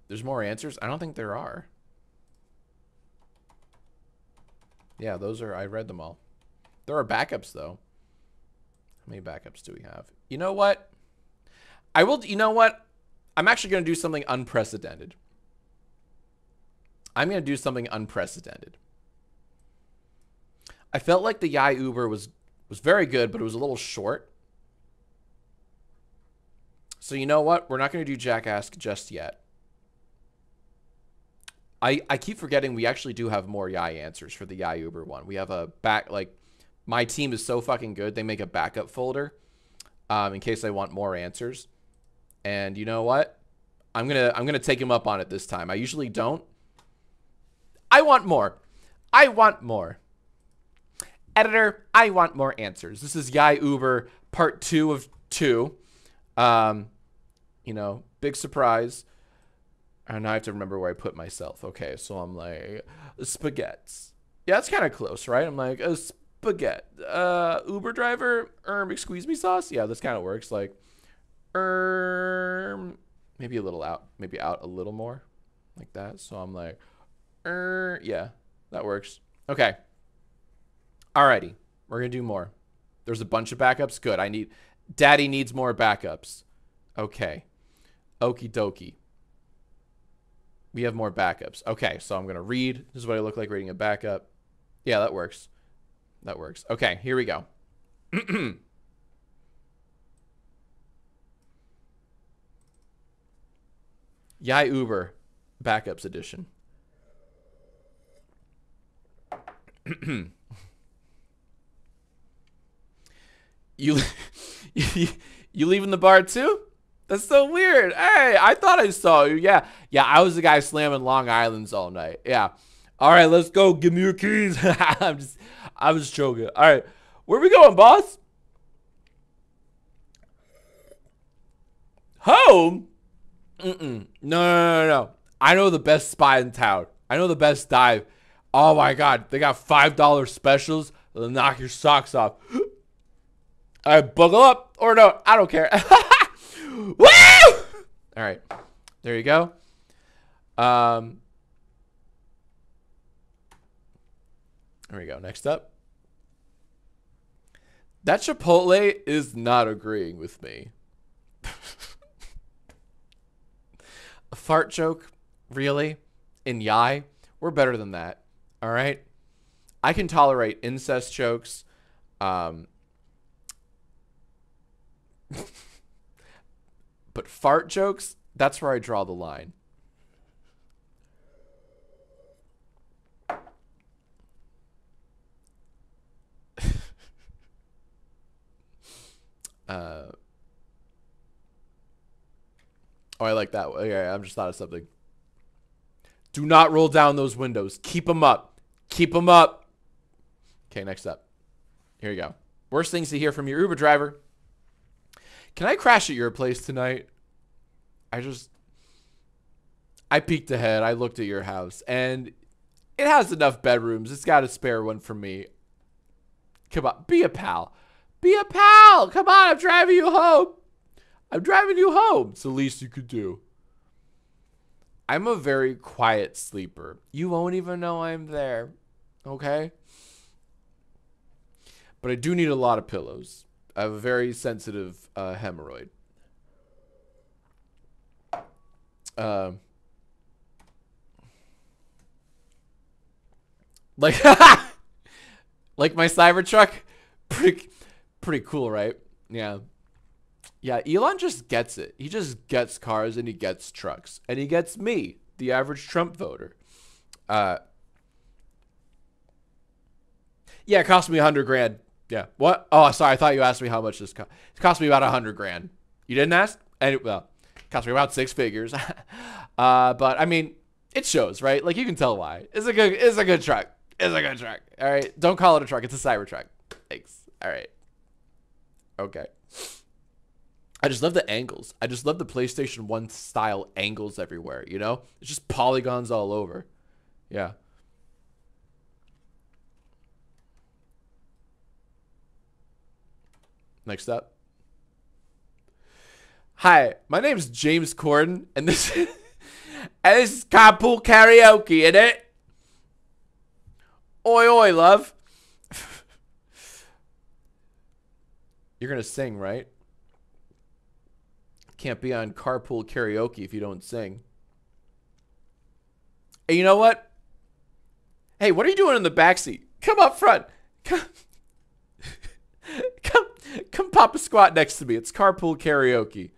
There's more answers? I don't think there are. Yeah, those are, I read them all. There are backups though. How many backups do we have? You know what? You know what? I'm actually going to do something unprecedented. I'm going to do something unprecedented. I felt like the YIAYuber was very good, but it was a little short. So you know what? We're not going to do JackAsk just yet. I keep forgetting we actually do have more YI answers for the YIAYuber one. We have a my team is so fucking good, they make a backup folder in case I want more answers. And you know what? I'm gonna take him up on it this time. I usually don't. I want more. I want more. Editor, I want more answers. This is YIAYuber part 2 of 2. You know, big surprise. And now I have to remember where I put myself. Okay, so I'm like, spaghettis. Yeah, it's kind of close, right? I'm like, a spaghetti. Uber driver, excuse me sauce. Yeah, this kind of works. Like, maybe a little out. Maybe out a little more. Like that. So I'm like, yeah, that works. Okay. Alrighty. We're going to do more. There's a bunch of backups. Good. Daddy needs more backups. Okay. Okie dokie. We have more backups. Okay, so I'm going to read. This is what I look like reading a backup. Yeah, that works. That works. Okay, here we go. YIAYuber Backups Edition. You leaving the bar too? That's so weird. Hey, I thought I saw you. Yeah, I was the guy slamming Long Islands all night. Yeah. All right, let's go. Give me your keys. I was joking. All right, where we going, boss? Home? No. I know the best spot in town. I know the best dive. Oh my God, they got $5 specials. They'll knock your socks off. All right, buckle up. Or no, I don't care. Woo! All right, there you go. There we go. Next up. That Chipotle is not agreeing with me. A fart joke? Really? In Yai? We're better than that. All right? I can tolerate incest jokes. But fart jokes, that's where I draw the line. Oh, I like that. Okay, I'm just thought of something. Do not roll down those windows. Keep them up. Keep them up. Okay, next up. Here you go. Worst things to hear from your Uber driver. Can I crash at your place tonight? I peeked ahead. I looked at your house, and it has enough bedrooms. It's got a spare one for me. Come on, be a pal. Be a pal. Come on, I'm driving you home. I'm driving you home. It's the least you could do. I'm a very quiet sleeper. You won't even know I'm there. Okay? But I do need a lot of pillows. I have a very sensitive hemorrhoid. Like my Cybertruck, pretty cool, right? Yeah. Yeah, Elon just gets it. He just gets cars and he gets trucks. And he gets me, the average Trump voter. Yeah, it cost me $100 grand. Yeah. What? Oh, sorry. I thought you asked me how much this cost. It cost me about $100 grand. You didn't ask? And well, it cost me about 6 figures. But I mean, it shows, right? Like you can tell why. It's a good truck. It's a good truck. All right. Don't call it a truck. It's a Cybertruck. Thanks. All right. Okay. I just love the angles. I just love the PlayStation 1 style angles everywhere, you know? It's just polygons all over. Yeah. Next up. Hi, my name is James Corden, and this is carpool karaoke, innit? Oi, oi, love. You're gonna sing, right? Can't be on carpool karaoke if you don't sing. Hey, you know what? Hey, what are you doing in the backseat? Come up front. Come pop a squat next to me. It's carpool karaoke.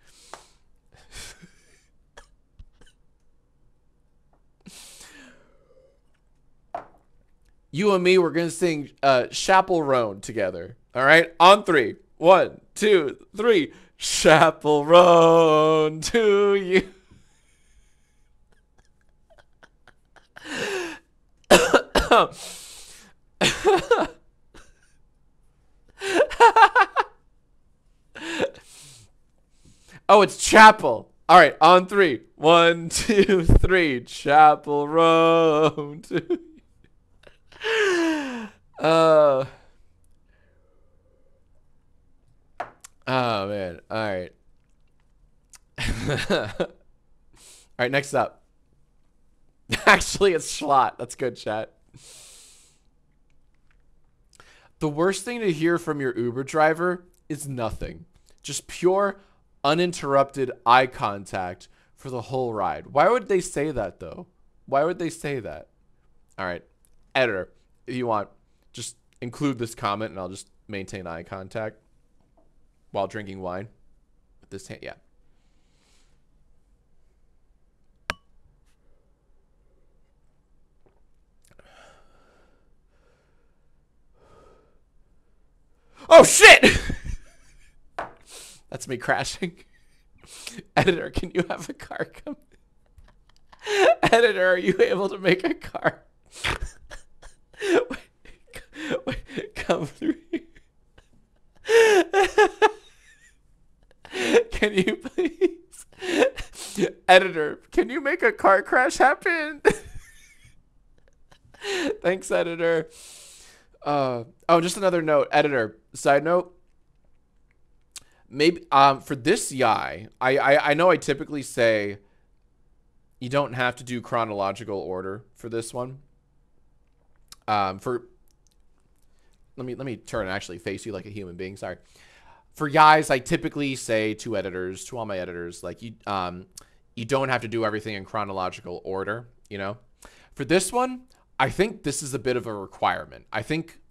You and me, we're going to sing Chappell together. All right? On 3. 1, 2, 3. Chappell to you. Oh, it's Chapel. All right, on 3. 1, 2, 3. Chapel Road. Oh man. All right. All right, next up. Actually, it's Schlot. That's good, chat. The worst thing to hear from your Uber driver is nothing. Just pure, uninterrupted eye contact for the whole ride. Why would they say that, though? Why would they say that? All right. Editor, if you want, just include this comment and I'll just maintain eye contact while drinking wine with this hand. Yeah. Oh, shit! That's me crashing. Editor, can you have a car come? Editor, are you able to make a car? wait, come through here. Can you please? Editor, can you make a car crash happen? Thanks, editor. Oh, just another note, editor. Side note. Maybe for this Yai, I know I typically say you don't have to do chronological order for this one. Let me turn and actually face you like a human being. Sorry. For Yais, I typically say to editors, to all my editors, like you don't have to do everything in chronological order, you know. For this one, I think this is a bit of a requirement.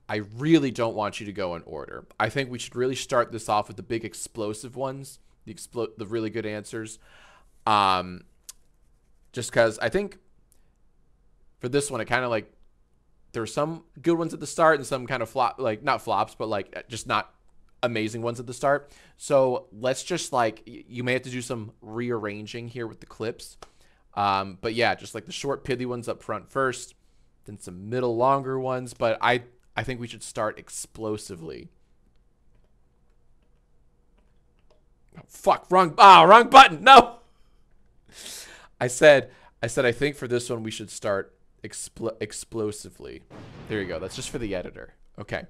I really don't want you to go in order. I think we should really start this off with the big explosive ones, the really good answers. Just because I think for this one, it kind of like there are some good ones at the start and some kind of flop, like not flops, but like just not amazing ones at the start. So let's just like, you may have to do some rearranging here with the clips. But yeah, just like the short pithy ones up front first, then some middle longer ones. But I think we should start explosively. Oh, fuck, wrong button. No. I said I think for this one we should start explosively. There you go. That's just for the editor. Okay.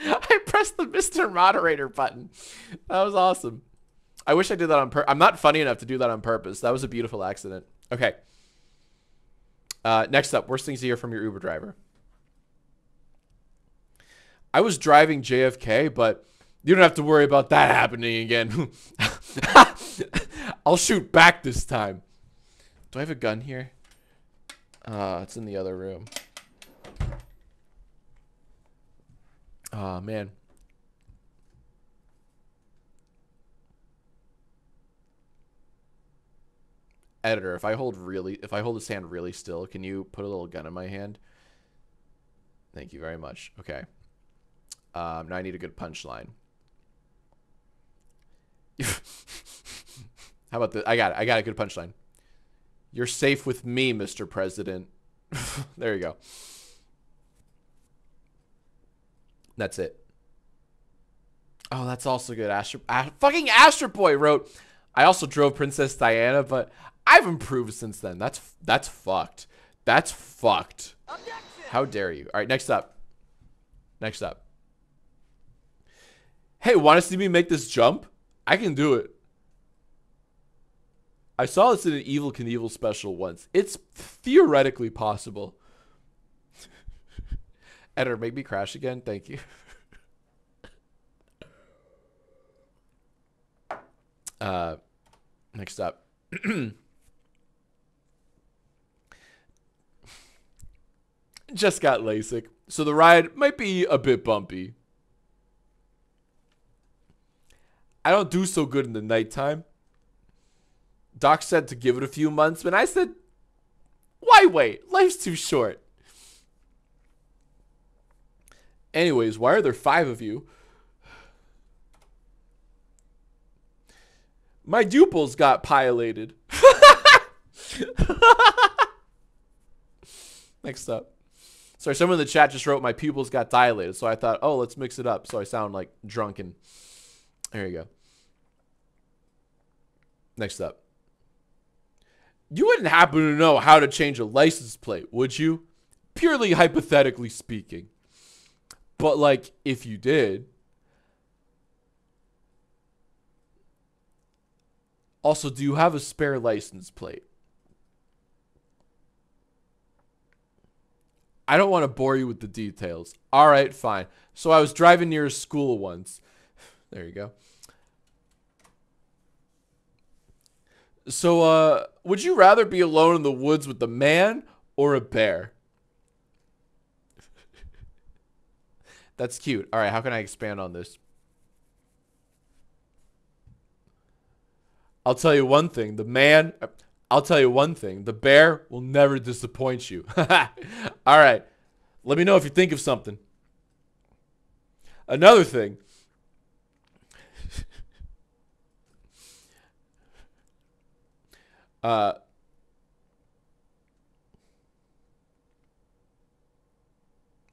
I pressed the Mr. Moderator button. That was awesome. I wish I did that on purpose. I'm not funny enough to do that on purpose. That was a beautiful accident. Okay. Next up, worst things to hear from your Uber driver. I was driving JFK, but you don't have to worry about that happening again. I'll shoot back this time. Do I have a gun here? It's in the other room. Oh, man. Editor, if I hold his hand really still, can you put a little gun in my hand? Thank you very much. Okay. Now I need a good punchline. How about this? I got it. I got a good punchline. You're safe with me, Mr. President. There you go. That's it. Oh, that's also good. Fucking Astro Boy wrote, I also drove Princess Diana, but I've improved since then. That's fucked. That's fucked. Objection! How dare you? All right, next up. Next up. Hey, want to see me make this jump? I can do it. I saw this in an Evel Knievel special once. It's theoretically possible. Editor, make me crash again. Thank you. Next up. Just got LASIK, so the ride might be a bit bumpy. I don't do so good in the nighttime. Doc said to give it a few months, but I said, why wait? Life's too short. Anyways, why are there 5 of you? My pupils got pilated. Next up. Sorry, someone in the chat just wrote my pupils got dilated, so I thought, oh, let's mix it up so I sound like drunken. There you go. Next up. You wouldn't happen to know how to change a license plate, would you? Purely hypothetically speaking. But, like, if you did. Also, do you have a spare license plate? I don't want to bore you with the details. All right, fine. So I was driving near a school once. There you go. So, would you rather be alone in the woods with a man or a bear? That's cute. All right, how can I expand on this? I'll tell you one thing. I'll tell you one thing. The bear will never disappoint you. All right. Let me know if you think of something. Another thing. No,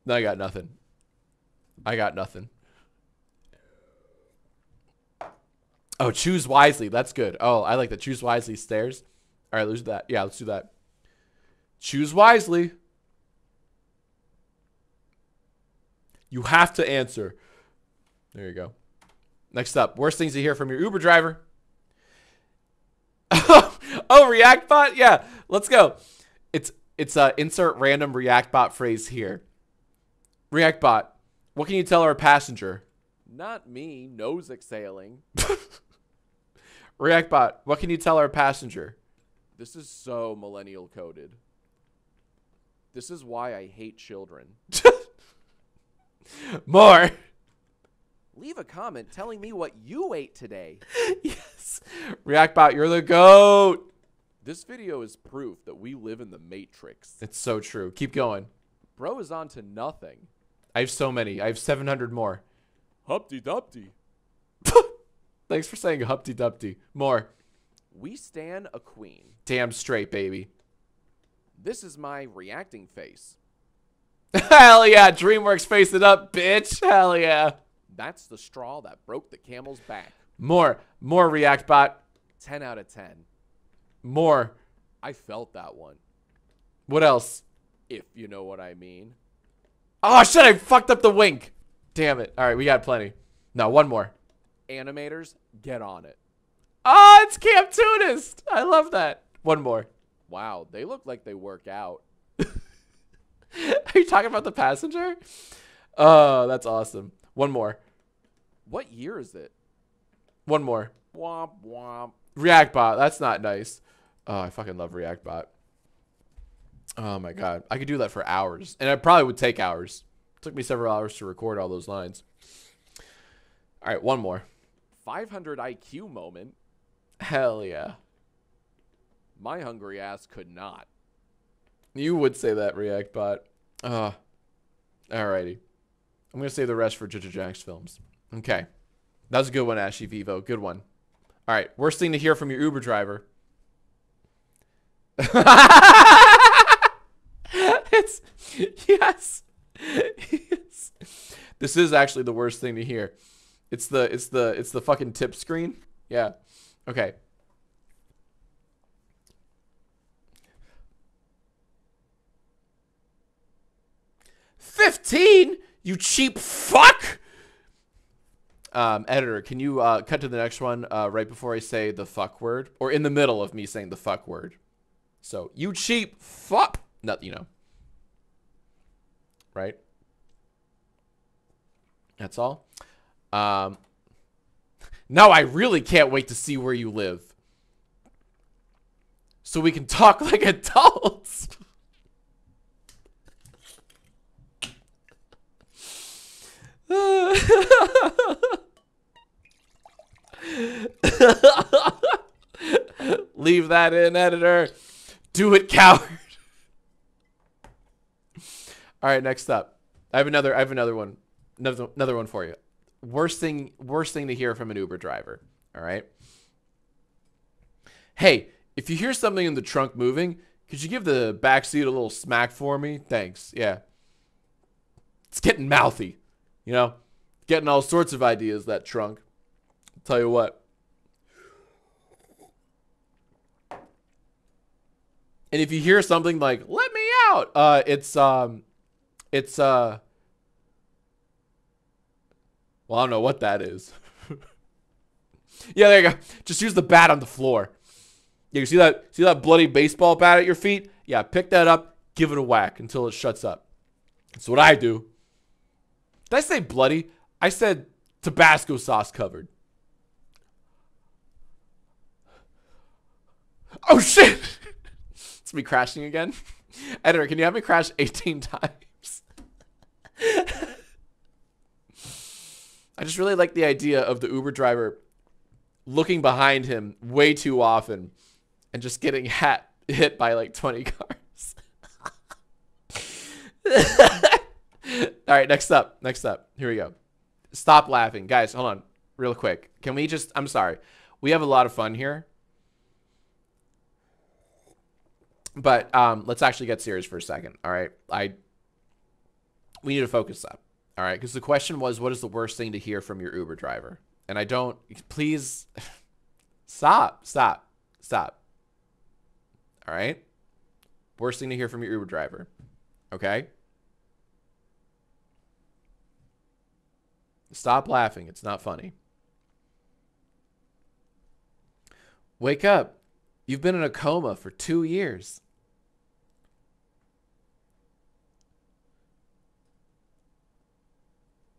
I got nothing. I got nothing. Oh, choose wisely. That's good. Oh, I like the choose wisely stairs. All right, let's do that. Yeah, let's do that. Choose wisely. You have to answer. There you go. Next up, worst things to hear from your Uber driver. Oh, React bot? Yeah, let's go. It's insert random React bot phrase here. React bot, what can you tell our passenger? Not me, nose exhaling. React bot, what can you tell our passenger? This is so millennial coded. This is why I hate children. More. Leave a comment telling me what you ate today. Yes. React bot, you're the GOAT. This video is proof that we live in the Matrix. It's so true. Keep going. Bro is on to nothing. I have so many. I have 700 more. Humpty Dumpty. Thanks for saying Humpty Dumpty. More. We stan a queen. Damn straight, baby. This is my reacting face. Hell yeah. DreamWorks face it up, bitch. Hell yeah. That's the straw that broke the camel's back. More. More React bot. 10 out of 10. More. I felt that one. What else? If you know what I mean. Oh, shit. I fucked up the wink. Damn it. All right. We got plenty. No, one more. Animators, get on it. Oh, it's Camp Tunist. I love that. One more. Wow. They look like they work out. Are you talking about the passenger? Oh, that's awesome. One more. What year is it? One more. Womp womp. React bot. That's not nice. Oh, I fucking love React bot. Oh my god. I could do that for hours. And it probably would take hours. It took me several hours to record all those lines. All right, one more. 500 IQ moment. Hell yeah. My hungry ass could not. You would say that, React bot. Alrighty. I'm going to save the rest for Jack's films. Okay. That was a good one, Ashy Vivo. Good one. All right. Worst thing to hear from your Uber driver. It's yes. Yes. This is actually the worst thing to hear. It's the fucking tip screen. Yeah. Okay. $15? You cheap fuck! Editor, can you cut to the next one right before I say the fuck word? Or in the middle of me saying the fuck word. So, you cheap fuck! Not, you know. Right? That's all. No, I really can't wait to see where you live. So we can talk like adults. Leave that in, editor. Do it, coward. All right, next up. I have another one. Another one for you. Worst thing to hear from an Uber driver. All right. Hey, if you hear something in the trunk moving, could you give the back seat a little smack for me? Thanks. Yeah. It's getting mouthy. You know, getting all sorts of ideas, that trunk. I'll tell you what. And if you hear something like, let me out, well, I don't know what that is. Yeah, there you go. Just use the bat on the floor. Yeah, you see that bloody baseball bat at your feet? Yeah, pick that up, give it a whack until it shuts up. That's what I do. Did I say bloody? I said Tabasco sauce covered. Oh shit! It's me crashing again. Editor, can you have me crash 18 times? I just really like the idea of the Uber driver looking behind him way too often and just getting hit by like 20 cars. All right, next up. Here we go. Stop laughing. Guys, hold on real quick. Can we just, I'm sorry. We have a lot of fun here. But let's actually get serious for a second. All right. We need to focus up. All right. Because the question was, what is the worst thing to hear from your Uber driver? And I don't, please stop. All right. Worst thing to hear from your Uber driver. Okay. Stop laughing. It's not funny. Wake up. You've been in a coma for 2 years.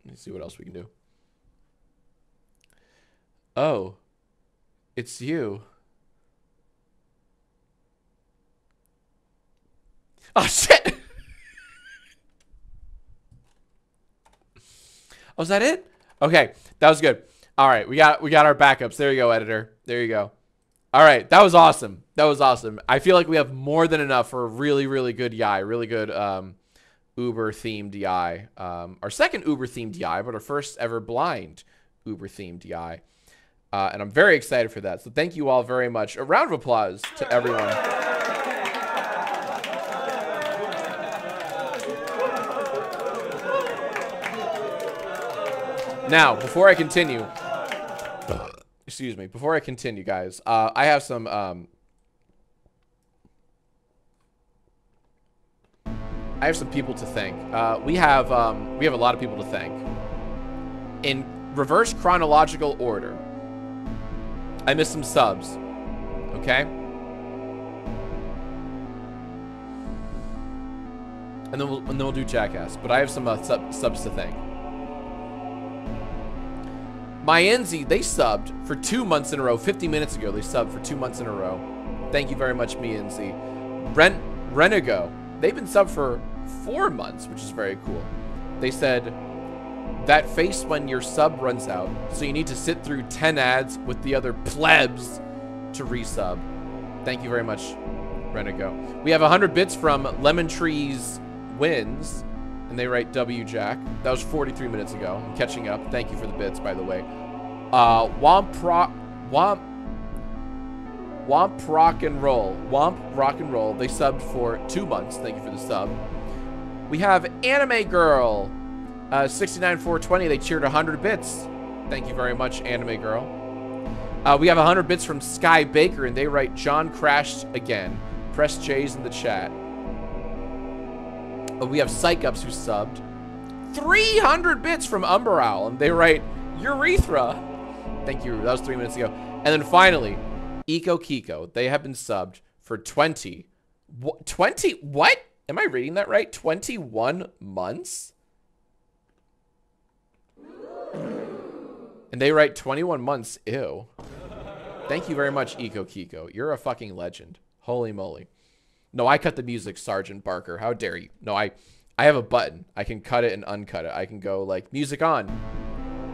Let me see what else we can do. Oh, it's you. Oh, shit. Oh, is that it? Okay, that was good. All right, we got our backups. There you go, editor. There you go. All right, that was awesome. That was awesome. I feel like we have more than enough for a really, really good YI. Really good Uber-themed YI. Our second Uber-themed YI, but our first ever blind Uber-themed YI. And I'm very excited for that. So thank you all very much. A round of applause to everyone. Now, before I continue, excuse me, before I continue, guys, I have some, people to thank. We have a lot of people to thank. In reverse chronological order, I missed some subs, okay? And then we'll do JackAsk, but I have some subs to thank. MyNZ, they subbed for 2 months in a row. 50 minutes ago, they subbed for 2 months in a row. Thank you very much, MyNZ. Renego, they've been subbed for 4 months, which is very cool. They said, that face when your sub runs out, so you need to sit through 10 ads with the other plebs to resub. Thank you very much, Renego. We have 100 bits from Lemon Trees Wins. And they write W Jack. That was 43 minutes ago. I'm catching up. Thank you for the bits, by the way. Womp Rock and Roll. Womp Rock and Roll. They subbed for 2 months. Thank you for the sub. We have Anime Girl. 69420. They cheered 100 bits. Thank you very much, Anime Girl. We have 100 bits from Sky Baker, and they write, John crashed again. Press J's in the chat. We have Psych-Ups who subbed. 300 bits from Umberowl, and they write, Urethra. Thank you. That was 3 minutes ago. And then finally, Eco Kiko. They have been subbed for 20. 20? What? Am I reading that right? 21 months? And they write 21 months. Ew. Thank you very much, Eco Kiko. You're a fucking legend. Holy moly. No, I cut the music, Sergeant Barker. How dare you? No, I have a button. I can cut it and uncut it. I can go like music on,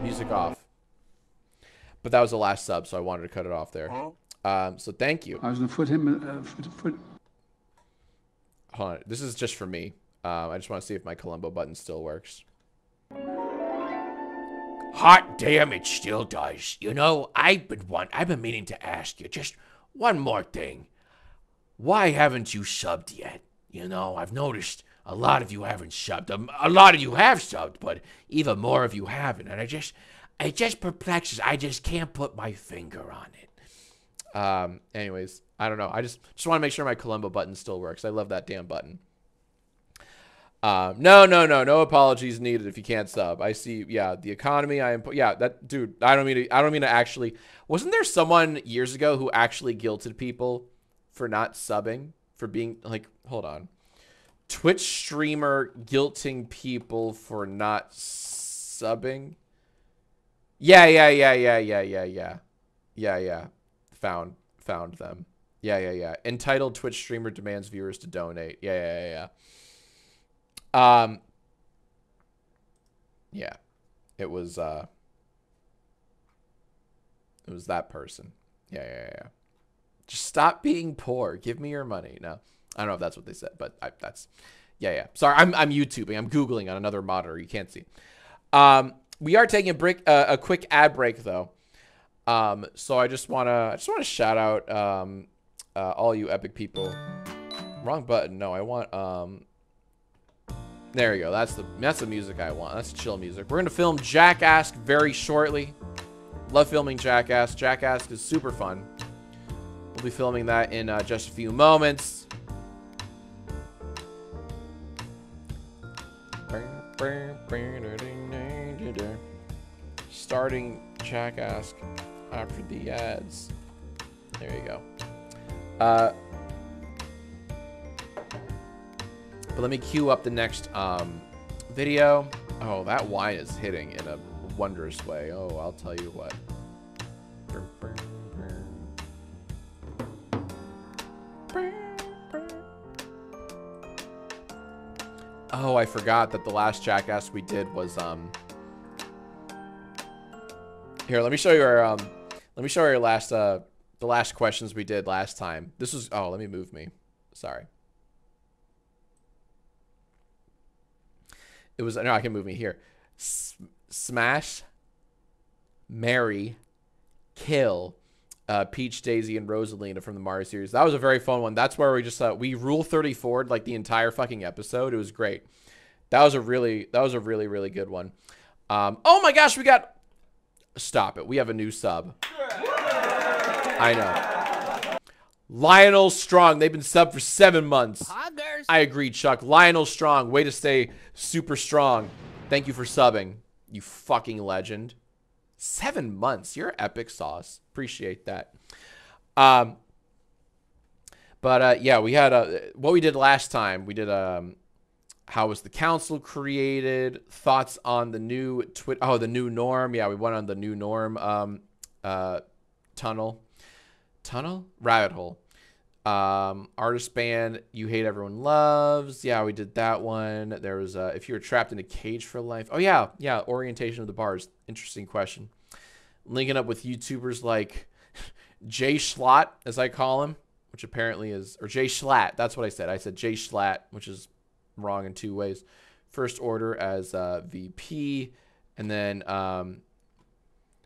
music off. But that was the last sub, so I wanted to cut it off there. So thank you. I was going to foot him. Hold on. This is just for me. I just want to see if my Columbo button still works. Hot damn, it still does. You know, I've been meaning to ask you just one more thing. Why haven't you subbed yet? You know, I've noticed a lot of you haven't subbed. A lot of you have subbed, but even more of you haven't. And it just perplexes. I just can't put my finger on it. Anyways, I don't know. I just want to make sure my Columbo button still works. I love that damn button. No apologies needed if you can't sub. I see. Yeah, the economy. Yeah, that dude. I don't mean to actually. Wasn't there someone years ago who actually guilted people for not subbing, for being like, hold on, Twitch streamer guilting people for not subbing? Yeah. Found them. Yeah. Entitled Twitch streamer demands viewers to donate. Yeah. Yeah. It was that person. Yeah. Just stop being poor. Give me your money. No, I don't know if that's what they said, but that's, yeah. Sorry, I'm YouTubing. I'm Googling on another monitor. You can't see. We are taking a quick ad break though. So I just wanna shout out all you epic people. Wrong button. No, I want there we go. That's the music I want. That's chill music. We're gonna film JackAsk very shortly. Love filming JackAsk. JackAsk is super fun. We'll be filming that in just a few moments. Starting JackAsk after the ads. There you go. But let me queue up the next video. Oh, that wine is hitting in a wondrous way. Oh, I'll tell you what. Oh, I forgot that the last JackAsk we did was here, let me show you our last the last questions we did last time. This was, oh, let me move me. Sorry. It was, no, I can move me here. Smash, marry, kill, Peach, Daisy, and Rosalina from the Mario series. That was a very fun one. That's where we just we Rule 34'd like the entire fucking episode. It was great. That was a really good one. Oh my gosh, we got, stop it. We have a new sub. I know. Lionel Strong. They've been subbed for 7 months. Poggers. I agree, Chuck. Lionel Strong. Way to stay super strong. Thank you for subbing, you fucking legend. 7 months. You're epic sauce. Appreciate that. Yeah, we had what we did last time. We did how was the council created? Thoughts on the new the new norm. Yeah, we went on the new norm rabbit hole. Artist band You Hate Everyone Loves. Yeah, we did that one. There was if you were trapped in a cage for life. Oh yeah, orientation of the bars. Interesting question. Linking up with YouTubers like Jay Schlatt, as I call him, which apparently is, or Jay Schlatt. That's what I said. I said Jay Schlatt, which is wrong in 2 ways. first order as VP. And then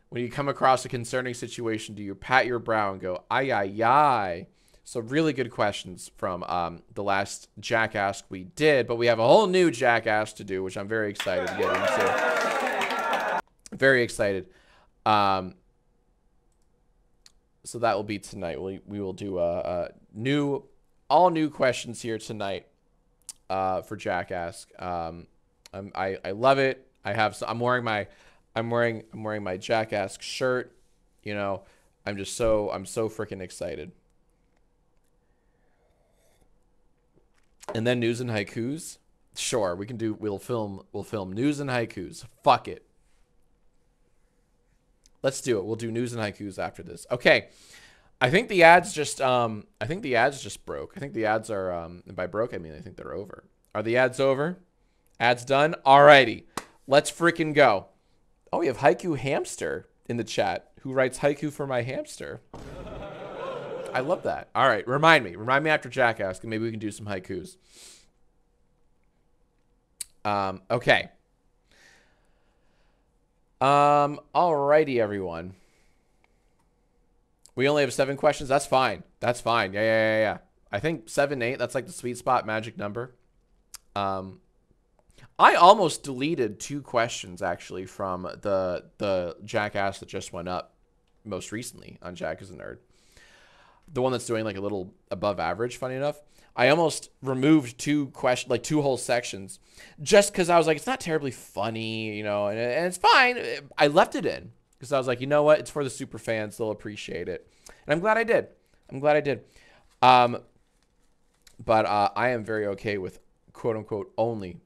when you come across a concerning situation, do you pat your brow and go, ay, ay, ay? So really good questions from the last JackAsk we did. But we have a whole new JackAsk to do, which I'm very excited to get into. Very excited. So that will be tonight. We will do all new questions here tonight for JackAsk. I love it. I'm wearing my JackAsk shirt. You know, I'm so freaking excited. And then news and haikus. Sure, we'll film news and haikus. Fuck it. Let's do it. We'll do news and haikus after this. Okay. I think the ads just broke. I think the ads are and by broke I mean I think they're over. Are the ads over? Ads done? Alrighty. Let's freaking go. Oh, we have Haiku Hamster in the chat who writes haiku for my hamster. I love that. All right, remind me after JackAsk, and maybe we can do some haikus. Okay. Alrighty, everyone. We only have 7 questions. That's fine. That's fine. Yeah. I think 7, 8. That's like the sweet spot magic number. I almost deleted 2 questions actually from the JackAsk that just went up most recently on Jack is a Nerd. The one that's doing like a little above average, funny enough. I almost removed 2 questions, like 2 whole sections, just because I was like, it's not terribly funny, you know, and it's fine. I left it in because I was like, you know what? It's for the super fans. They'll appreciate it. And I'm glad I did. But I am very okay with quote unquote only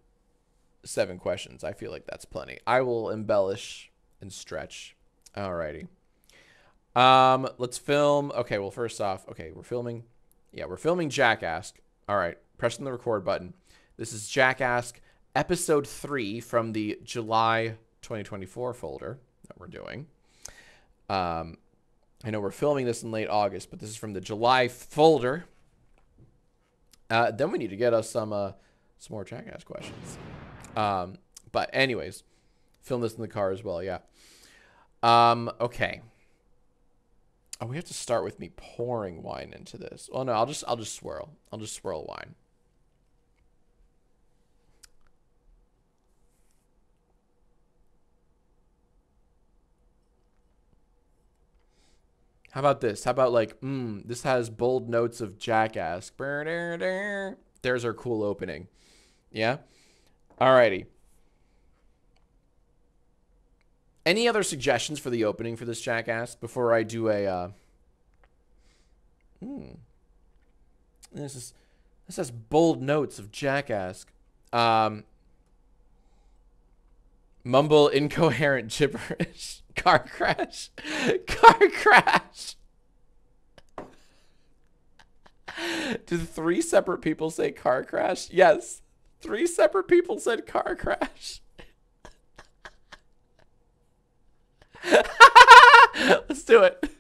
7 questions. I feel like that's plenty. I will embellish and stretch. Alrighty. Let's film. Okay, well, first off, okay, we're filming. Yeah, we're filming JackAsk. All right, pressing the record button. This is JackAsk episode 3 from the July 2024 folder that we're doing. I know we're filming this in late August, but this is from the July folder. Then we need to get us some more JackAsk questions. But anyways, film this in the car as well. Yeah. Okay. Oh, we have to start with me pouring wine into this. Oh no, I'll just swirl. I'll just swirl wine. How about this? How about like, this has bold notes of JackAsk. There's our cool opening. Yeah? Alrighty. Any other suggestions for the opening for this JackAsk before I do a This has bold notes of JackAsk. Mumble incoherent gibberish. Car crash. Car crash. Did 3 separate people say car crash? Yes. 3 separate people said car crash. Let's do it.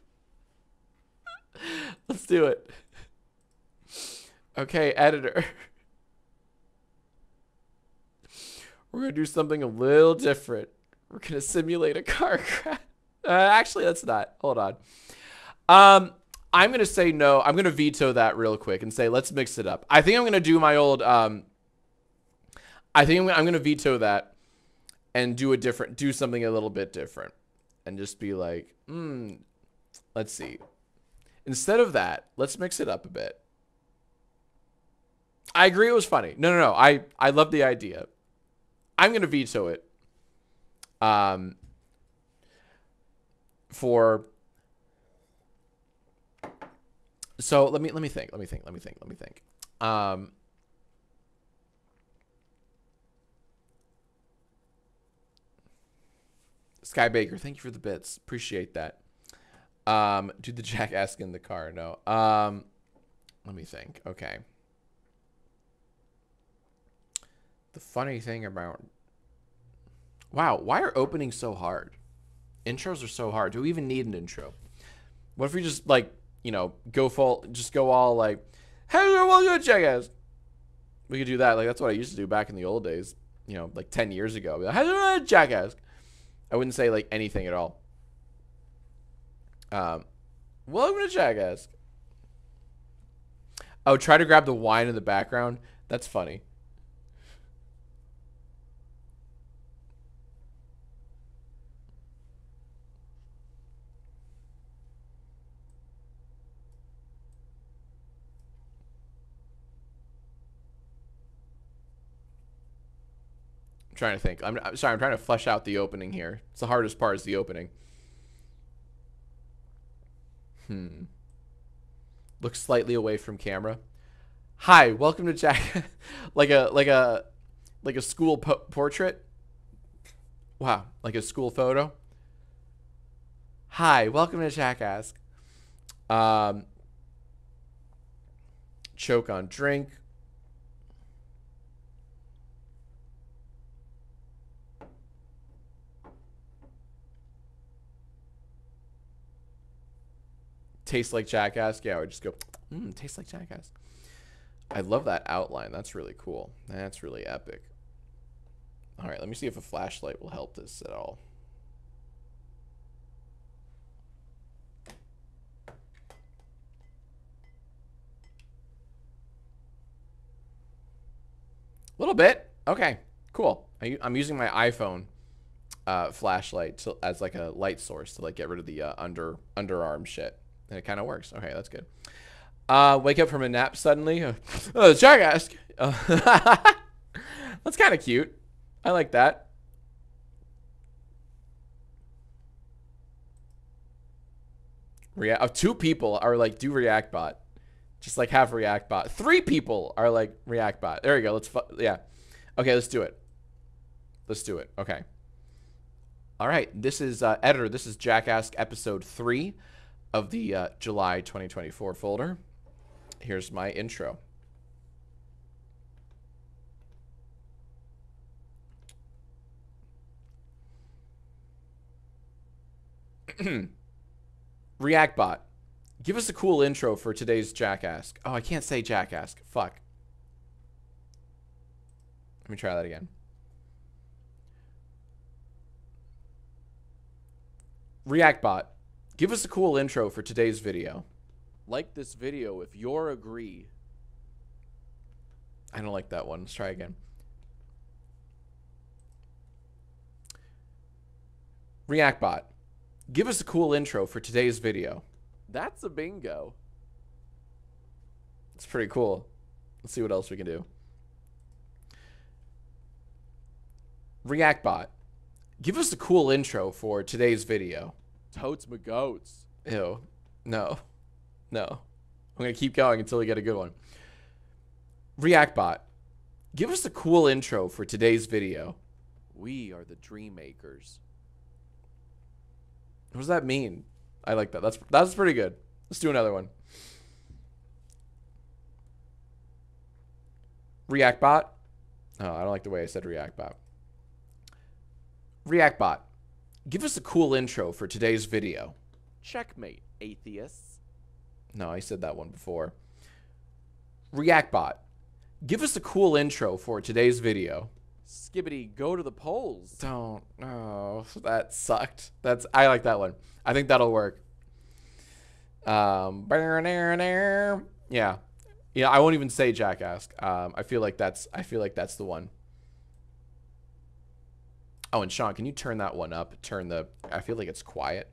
Let's do it. Okay, editor. We're going to do something a little different. We're going to simulate a car crash. Actually, that's not. Hold on. I'm going to say no. I'm going to veto that real quick and say, let's mix it up. I think I'm going to do my old, I think I'm going to veto that and do something a little bit different. And just be like, let's see. Instead of that, let's mix it up a bit. I agree it was funny. No. I love the idea. I'm going to veto it. So let me think. Sky Baker, thank you for the bits. Appreciate that. Do the JackAsk in the car. No. Let me think. Okay. The funny thing about... Wow, why are openings so hard? Intros are so hard. Do we even need an intro? What if we just, like, you know, go all like, hey, welcome to JackAsk. We could do that. Like, that's what I used to do back in the old days. you know, like 10 years ago. I'd be like, JackAsk. I wouldn't say like anything at all. Welcome to JackAsk. Oh, try to grab the wine in the background. That's funny. Trying to think. I'm sorry. I'm trying to flesh out the opening here. It's the hardest part is the opening. Look slightly away from camera. Hi, welcome to Jack. like a school portrait. Wow, like a school photo. Hi, welcome to JackAsk. Choke on drink. Tastes like JackAsk. Yeah, I would just go, tastes like JackAsk. I love that outline. That's really cool. That's really epic. All right, let me see if a flashlight will help this at all. A little bit. Okay, cool. I'm using my iPhone flashlight as like a light source to like get rid of the underarm shit. And it kind of works. Okay, that's good. Wake up from a nap suddenly. Oh, JackAsk. That's kind of cute. I like that. Two people are like, do React bot. Just like have React bot. 3 people are like React bot. There we go. Yeah. Okay, let's do it. Let's do it. Okay. All right. This is editor. This is JackAsk episode 3 of the July 2024 folder. Here's my intro. React bot. Give us a cool intro for today's JackAsk. Oh, I can't say JackAsk. Fuck. Let me try that again. React bot. Give us a cool intro for today's video. Like this video if you're agree. I don't like that one. Let's try again. React bot. Give us a cool intro for today's video. That's a bingo. It's pretty cool. Let's see what else we can do. React bot. Give us a cool intro for today's video. Totes my goats. Ew. No. No. I'm going to keep going until we get a good one. React bot. Give us a cool intro for today's video. We are the dream makers. What does that mean? I like that. That's pretty good. Let's do another one. React bot. Oh, I don't like the way I said React bot. React bot. Give us a cool intro for today's video. Checkmate, atheists. No, I said that one before. React bot. Give us a cool intro for today's video. Skibbity, go to the polls. Don't. Oh, that sucked. I like that one. I think that'll work. Yeah. Yeah, I won't even say JackAsk. I feel like that's the one. Oh, and Sean, can you turn that one up? I feel like it's quiet.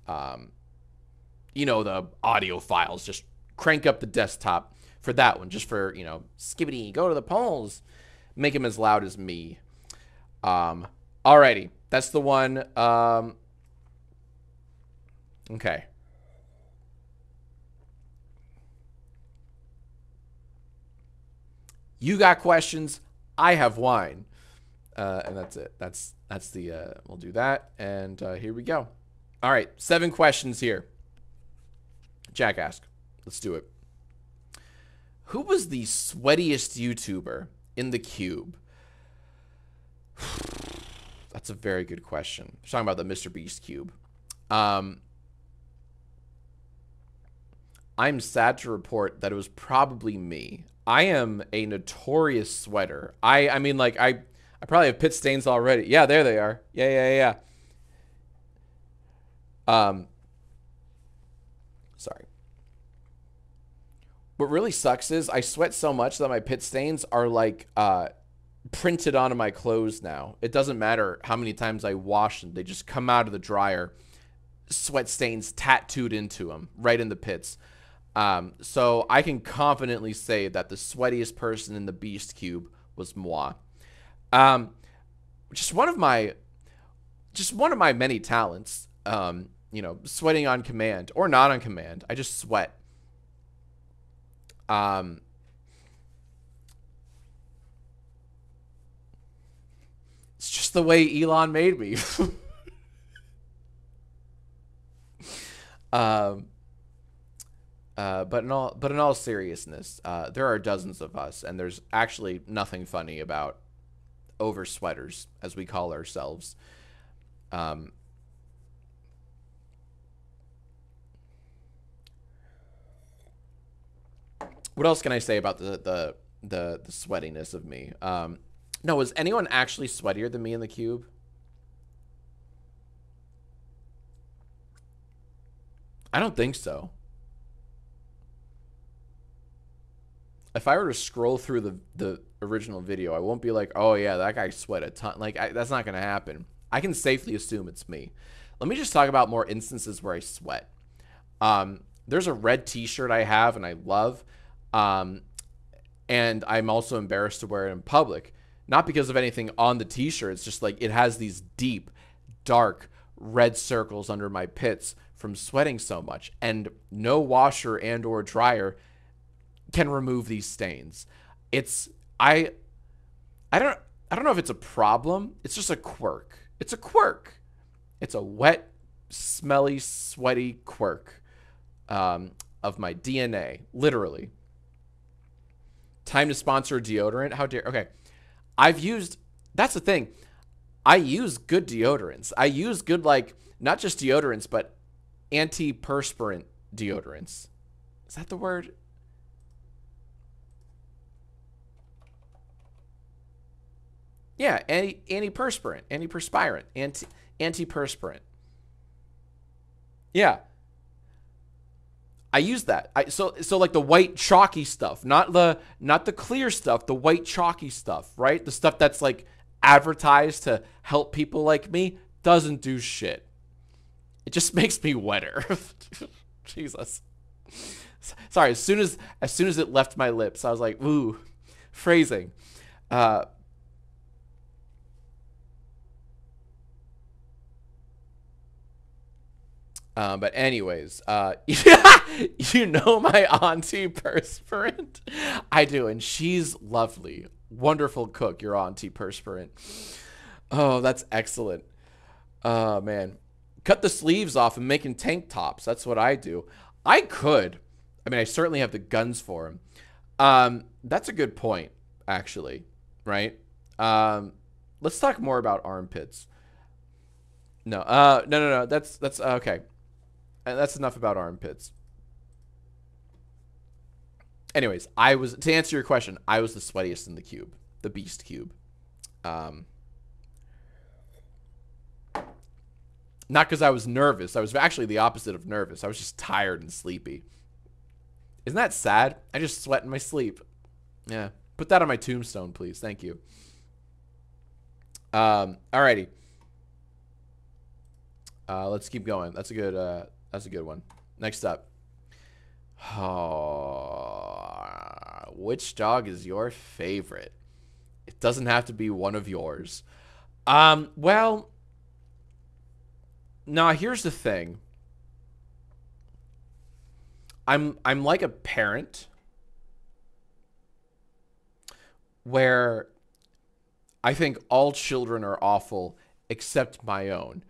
You know, the audio files, just crank up the desktop for that one, just for, you know, skibbity, go to the polls. Make him as loud as me. Alrighty. That's the one. Okay. You got questions. I have wine. And that's it. That's the, we'll do that. And here we go. All right. 7 questions here. JackAsk. Let's do it. Who was the sweatiest YouTuber in the cube? That's a very good question. We're talking about the Mr. Beast cube. I'm sad to report that it was probably me. I am a notorious sweater. I mean, like, I probably have pit stains already. Yeah, there they are. Yeah. Sorry. What really sucks is I sweat so much that my pit stains are like printed onto my clothes now. It doesn't matter how many times I wash them. They just come out of the dryer, sweat stains tattooed into them, right in the pits. So I can confidently say that the sweatiest person in the Beast Cube was moi. Just one of my many talents. You know, sweating on command or not on command. I just sweat. It's just the way Elon made me. But in all seriousness, there are dozens of us, and there's actually nothing funny about over sweaters, as we call ourselves. What else can I say about the sweatiness of me? No, is anyone actually sweatier than me in the cube? I don't think so. If I were to scroll through the original video, I won't be like, oh yeah, that guy sweat a ton. Like, that's not going to happen. I can safely assume it's me. Let me just talk about more instances where I sweat. There's a red t-shirt I have and I love. And I'm also embarrassed to wear it in public. Not because of anything on the t-shirt. It's just like it has these deep, dark, red circles under my pits from sweating so much. And no washer and or dryer can remove these stains. I don't know if it's a problem. It's just a quirk. It's a quirk. It's a wet, smelly, sweaty quirk of my DNA, literally. Time to sponsor a deodorant. How dare? Okay, that's the thing. I use good deodorants. I use good, like, not just deodorants, but antiperspirant deodorants. Is that the word? Yeah, antiperspirant, antiperspirant. Yeah. I use that. So like the white chalky stuff, not the clear stuff, the white chalky stuff, right? The stuff that's like advertised to help people like me doesn't do shit. It just makes me wetter. Jesus. Sorry, as soon as it left my lips, I was like, ooh, phrasing. But anyways, you know my antiperspirant? I do, and she's lovely. Wonderful cook, your antiperspirant. Oh, that's excellent. Oh, man. Cut the sleeves off and making tank tops. That's what I do. I could. I mean, I certainly have the guns for him. That's a good point, actually, right? Let's talk more about armpits. No, no. That's okay. And that's enough about armpits. Anyways, to answer your question, I was the sweatiest in the cube, the Beast Cube. Not because I was nervous. I was actually the opposite of nervous. I was just tired and sleepy. Isn't that sad? I just sweat in my sleep. Yeah. Put that on my tombstone, please. Thank you. Alrighty. Let's keep going. That's a good one. Next up. Oh, which dog is your favorite? It doesn't have to be one of yours. Well, now here's the thing. I'm like a parent where I think all children are awful except my own.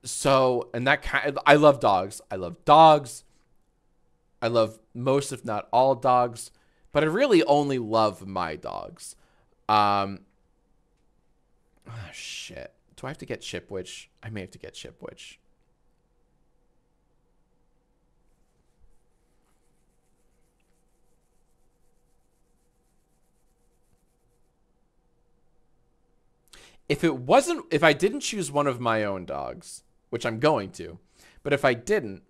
So, and that I love dogs. I love dogs. I love most, if not all, dogs, but I really only love my dogs. Oh, shit. Do I have to get Chipwich? I may have to get Chipwich. if I didn't choose one of my own dogs, which I'm going to, but if I didn't,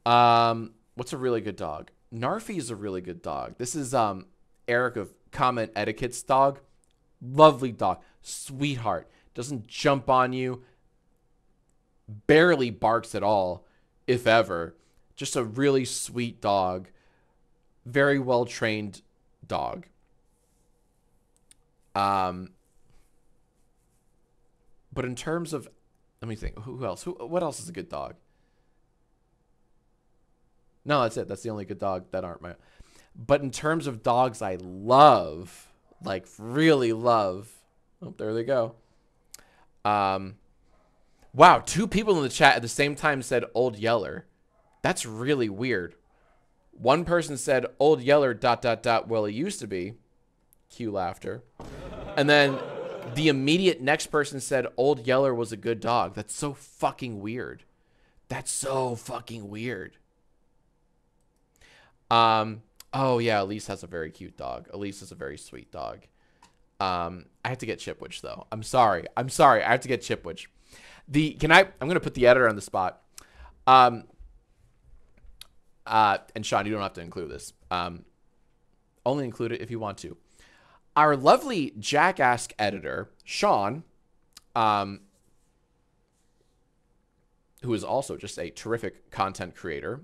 what's a really good dog? Narfi is a really good dog. This is Eric of Comment Etiquette's dog. Lovely dog. Sweetheart. Doesn't jump on you. Barely barks at all, if ever. Just a really sweet dog. Very well trained dog. But in terms of, let me think. Who else? What else is a good dog? No, that's it. That's the only good dog that aren't my. But in terms of dogs I love, like really love. Oh, there they go. Wow, 2 people in the chat at the same time said Old Yeller. That's really weird. One person said Old Yeller ... Well, he used to be. Cue laughter. And then the immediate next person said Old Yeller was a good dog. That's so fucking weird. That's so fucking weird. Oh yeah, Elise has a very cute dog. Elise is a very sweet dog. I have to get Chipwich though. I'm sorry. I have to get Chipwich. I'm gonna put the editor on the spot. And Sean, you don't have to include this. Only include it if you want to. Our lovely JackAsk editor, Sean, who is also just a terrific content creator,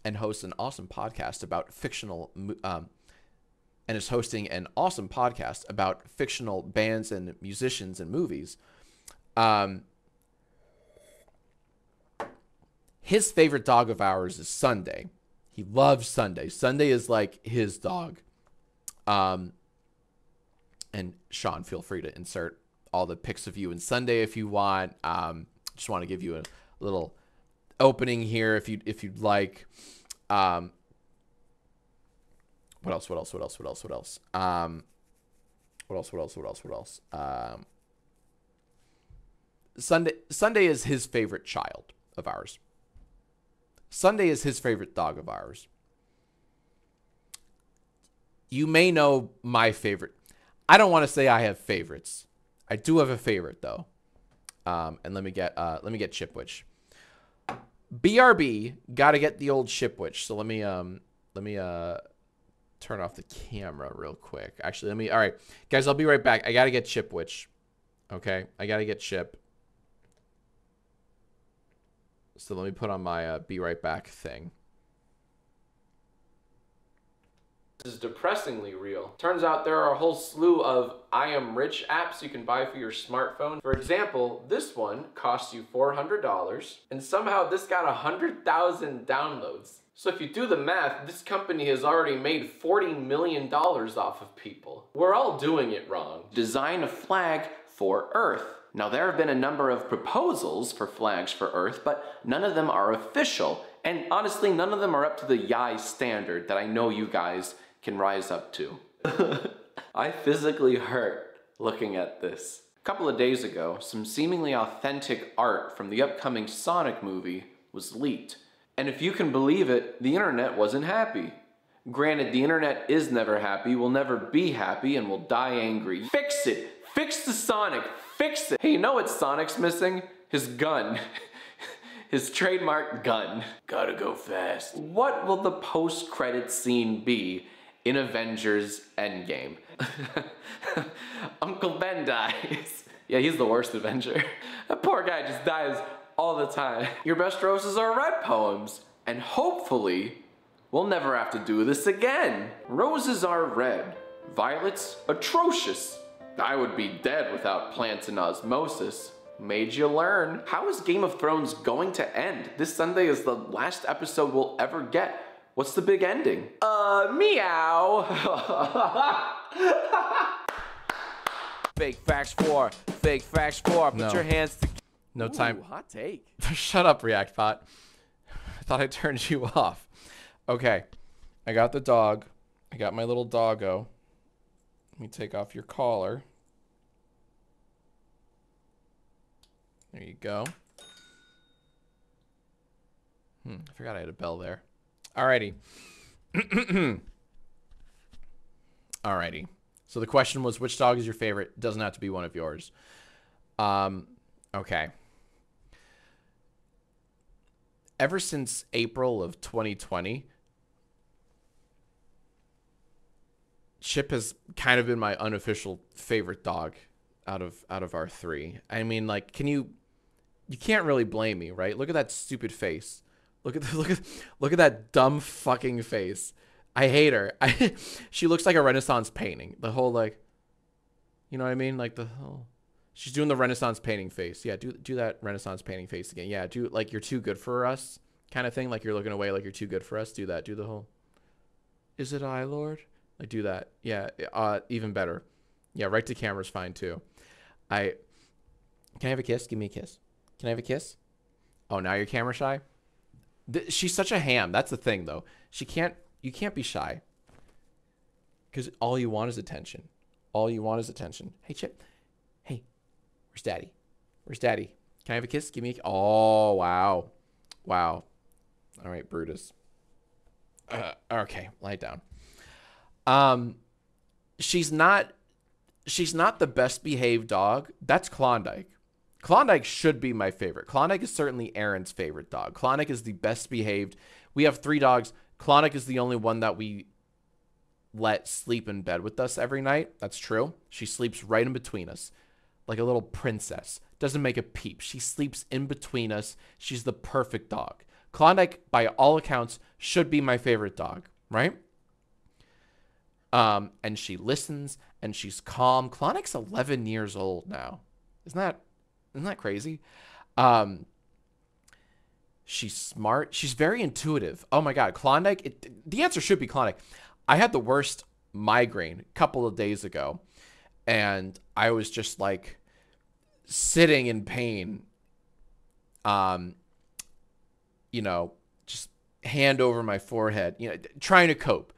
and hosts an awesome podcast about fictional and is hosting an awesome podcast about fictional bands and musicians and movies. His favorite dog of ours is Sunday. He loves Sunday. Sunday is like his dog. And Sean, feel free to insert all the pics of you and Sunday if you want. Just want to give you a little opening here if you'd like. What else? Sunday is his favorite child of ours. Sunday is his favorite dog of ours. You may know my favorite. I don't want to say I have favorites. I do have a favorite though. And let me get Chipwich. BRB, gotta get the old Chipwich. So let me turn off the camera real quick. Actually, all right, guys, I'll be right back. I gotta get Chipwich. Okay, I gotta get Chip. So let me put on my be right back thing. This is depressingly real. Turns out there are a whole slew of I Am Rich apps you can buy for your smartphone. For example, this one costs you $400, and somehow this got 100,000 downloads. So if you do the math, this company has already made $40 million off of people. We're all doing it wrong. Design a flag for Earth. Now there have been a number of proposals for flags for Earth, but none of them are official. And honestly, none of them are up to the YI standard that I know you guys can rise up to. I physically hurt looking at this. A couple of days ago, some seemingly authentic art from the upcoming Sonic movie was leaked. And if you can believe it, the internet wasn't happy. Granted, the internet is never happy, will never be happy, and will die angry. Fix it! Fix the Sonic! Fix it! Hey, you know what Sonic's missing? His gun. His trademark gun. Gotta go fast. What will the post-credit scene be in Avengers Endgame? Uncle Ben dies. Yeah, he's the worst Avenger. That poor guy just dies all the time. Your best roses are red poems. And hopefully, we'll never have to do this again. Roses are red. Violets, atrocious. I would be dead without plants and osmosis. Made you learn. How is Game of Thrones going to end? This Sunday is the last episode we'll ever get. What's the big ending? Meow. Fake facts 4. Fake facts 4. Put your hands together. No time. Ooh, hot take. Shut up, ReactBot. I thought I turned you off. Okay. I got the dog. I got my little doggo. Let me take off your collar. There you go. I forgot I had a bell there. Alrighty. Alrighty. So the question was, which dog is your favorite? It doesn't have to be one of yours. Okay. Ever since April of 2020, Chip has kind of been my unofficial favorite dog out of our three. I mean, like, you can't really blame me, right? Look at that stupid face. Look at that dumb fucking face. I hate her. She looks like a Renaissance painting. The whole, like, you know what I mean? Like the whole, she's doing the Renaissance painting face. Yeah, do that Renaissance painting face again. Yeah, do like you're too good for us kind of thing. Like you're looking away like you're too good for us. Do that. Do the whole, is it I, Lord? Like do that. Yeah, even better. Yeah, right to camera's fine too. Can I have a kiss? Give me a kiss. Can I have a kiss? Oh, now you're camera shy? She's such a ham. That's the thing, though. You can't be shy. Because all you want is attention. All you want is attention. Hey, Chip. Hey, where's Daddy? Where's Daddy? Can I have a kiss? Give me a... Oh, wow. Wow. All right, Brutus. Okay, lie down. She's not the best behaved dog. That's Klondike. Klondike should be my favorite. Klondike is certainly Aaron's favorite dog. Klondike is the best behaved. We have 3 dogs. Klondike is the only one that we let sleep in bed with us every night. That's true. She sleeps right in between us like a little princess. Doesn't make a peep. She sleeps in between us. She's the perfect dog. Klondike, by all accounts, should be my favorite dog, right? And she listens and she's calm. Klondike's 11 years old now. Isn't that crazy? She's smart. She's very intuitive. Oh my God. Klondike. The answer should be Klondike. I had the worst migraine a couple of days ago and I was just like sitting in pain. You know, just hand over my forehead, you know, trying to cope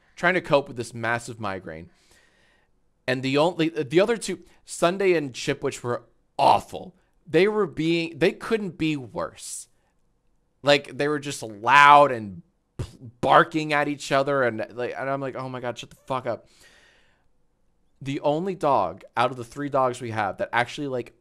with this massive migraine. And the other 2, Sunday and Chipwich, were awful. They couldn't be worse. Like they were just loud and barking at each other. And I'm like, oh my God, shut the fuck up. The only dog out of the 3 dogs we have that actually like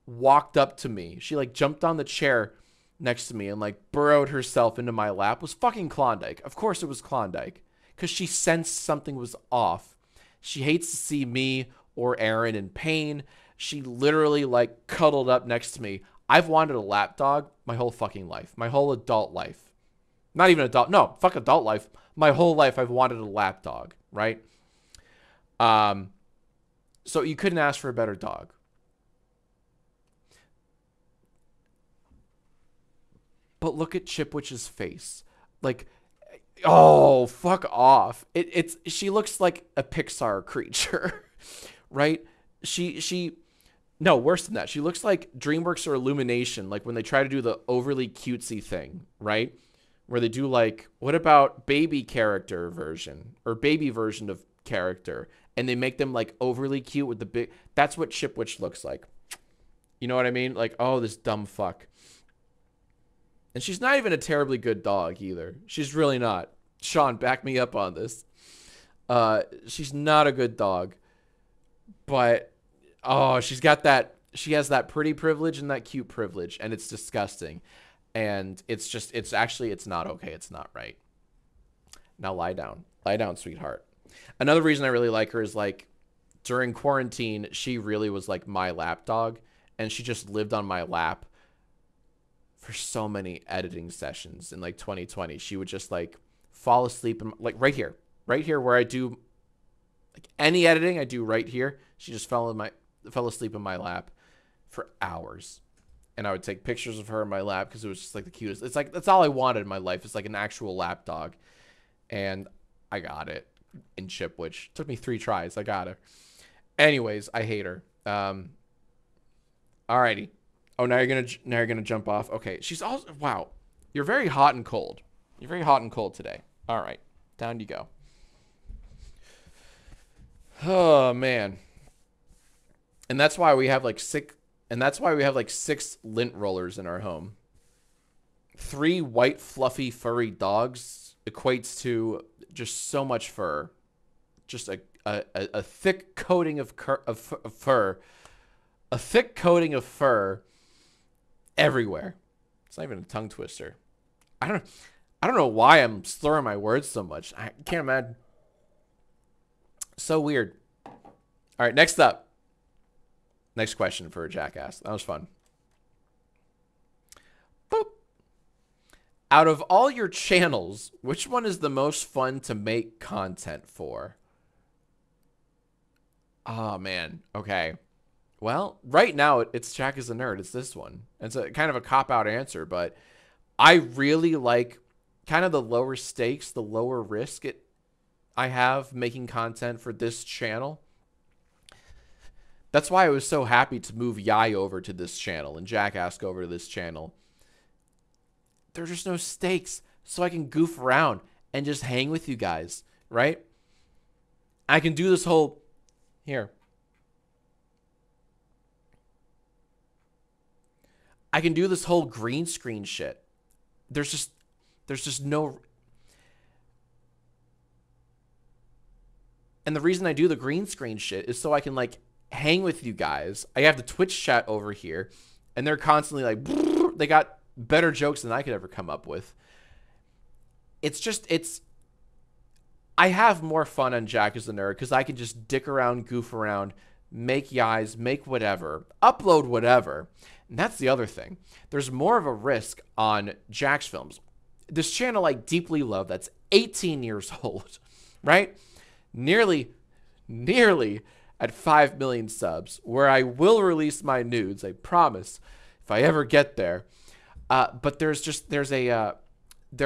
walked up to me, she like jumped on the chair next to me and like burrowed herself into my lap, was fucking Klondike. Of course it was Klondike because she sensed something was off. She hates to see me or Aaron in pain. She literally like cuddled up next to me. I've wanted a lap dog my whole fucking life. My whole adult life. Not even adult. No, fuck adult life. My whole life I've wanted a lap dog, right? So you couldn't ask for a better dog. But look at Chipwich's face. Like, oh, fuck off. She looks like a Pixar creature, right? No, worse than that. She looks like DreamWorks or Illumination, like when they try to do the overly cutesy thing, right? Where they do like, what about baby character version or baby version of character? And they make them like overly cute with the big, that's what Chipwich looks like. You know what I mean? Like, oh, this dumb fuck. And she's not even a terribly good dog either. She's really not. Sean, back me up on this. She's not a good dog. But, oh, she has that pretty privilege and that cute privilege. And it's disgusting. And it's not okay. It's not right. Now lie down. Lie down, sweetheart. Another reason I really like her is like during quarantine, she really was like my lap dog. And she just lived on my lap for so many editing sessions in like 2020. She would just like fall asleep and like right here where I do like any editing I do right here. She just fell asleep in my lap for hours. And I would take pictures of her in my lap because it was just like the cutest. It's like, that's all I wanted in my life. It's like an actual lap dog. And I got it in Chipwich. Took me 3 tries. I got her. Anyways, I hate her. Alrighty. Oh, now you're gonna jump off. Okay. She's also, wow. You're very hot and cold. You're very hot and cold today. All right. Down you go. Oh man. And that's why we have like 6 lint rollers in our home. 3 white, fluffy, furry dogs equates to just so much fur. Just a thick coating of fur. A thick coating of fur everywhere. It's not even a tongue twister. I don't know why I'm slurring my words so much. I can't imagine. So weird. All right, next up. Next question for JackAsk. That was fun. Boop. Out of all your channels, which one is the most fun to make content for? Oh, man. Okay. Well, right now, it's Jack is a Nerd. It's this one. It's a kind of a cop-out answer, but I really like kind of the lower stakes, the lower risk I have making content for this channel. That's why I was so happy to move Yai over to this channel and JackAsk over to this channel. There's just no stakes, so I can goof around and just hang with you guys, right? I can do this whole... Here. I can do this whole green screen shit. There's just no... And the reason I do the green screen shit is so I can, like, hang with you guys. I have the Twitch chat over here, and they're constantly like, brrr, they got better jokes than I could ever come up with. I have more fun on Jack is the Nerd because I can just dick around, goof around, make yais, make whatever, upload whatever. And that's the other thing. There's more of a risk on Jack's films. This channel I deeply love that's 18 years old, right? Nearly at 5 million subs, where I will release my nudes, I promise, if I ever get there. But there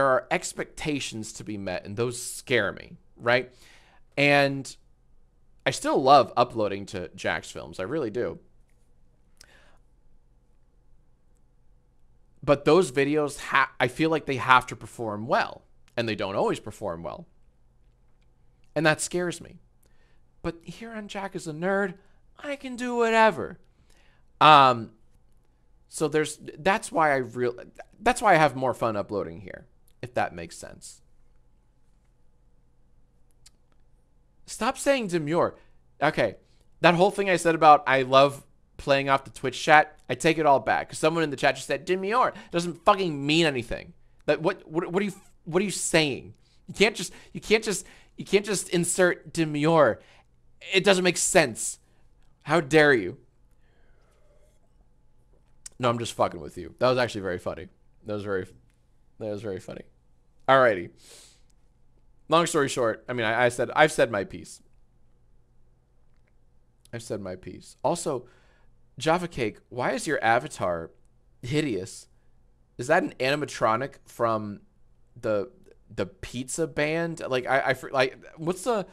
are expectations to be met, and those scare me, right? And I still love uploading to Jack's films. I really do. But those videos, I feel like they have to perform well, and they don't always perform well. And that scares me. But here on Jack is a Nerd, I can do whatever. So that's why I have more fun uploading here, if that makes sense. Stop saying demure. Okay, that whole thing I said about I love playing off the Twitch chat, I take it all back. Because someone in the chat just said demure. It doesn't fucking mean anything. That what are you saying? You can't just insert demure. It doesn't make sense. How dare you? No, I'm just fucking with you. That was actually very funny. That was very funny. Alrighty. Long story short, I mean, I've said my piece. I've said my piece. Also, Java Cake, why is your avatar hideous? Is that an animatronic from the pizza band? Like what's the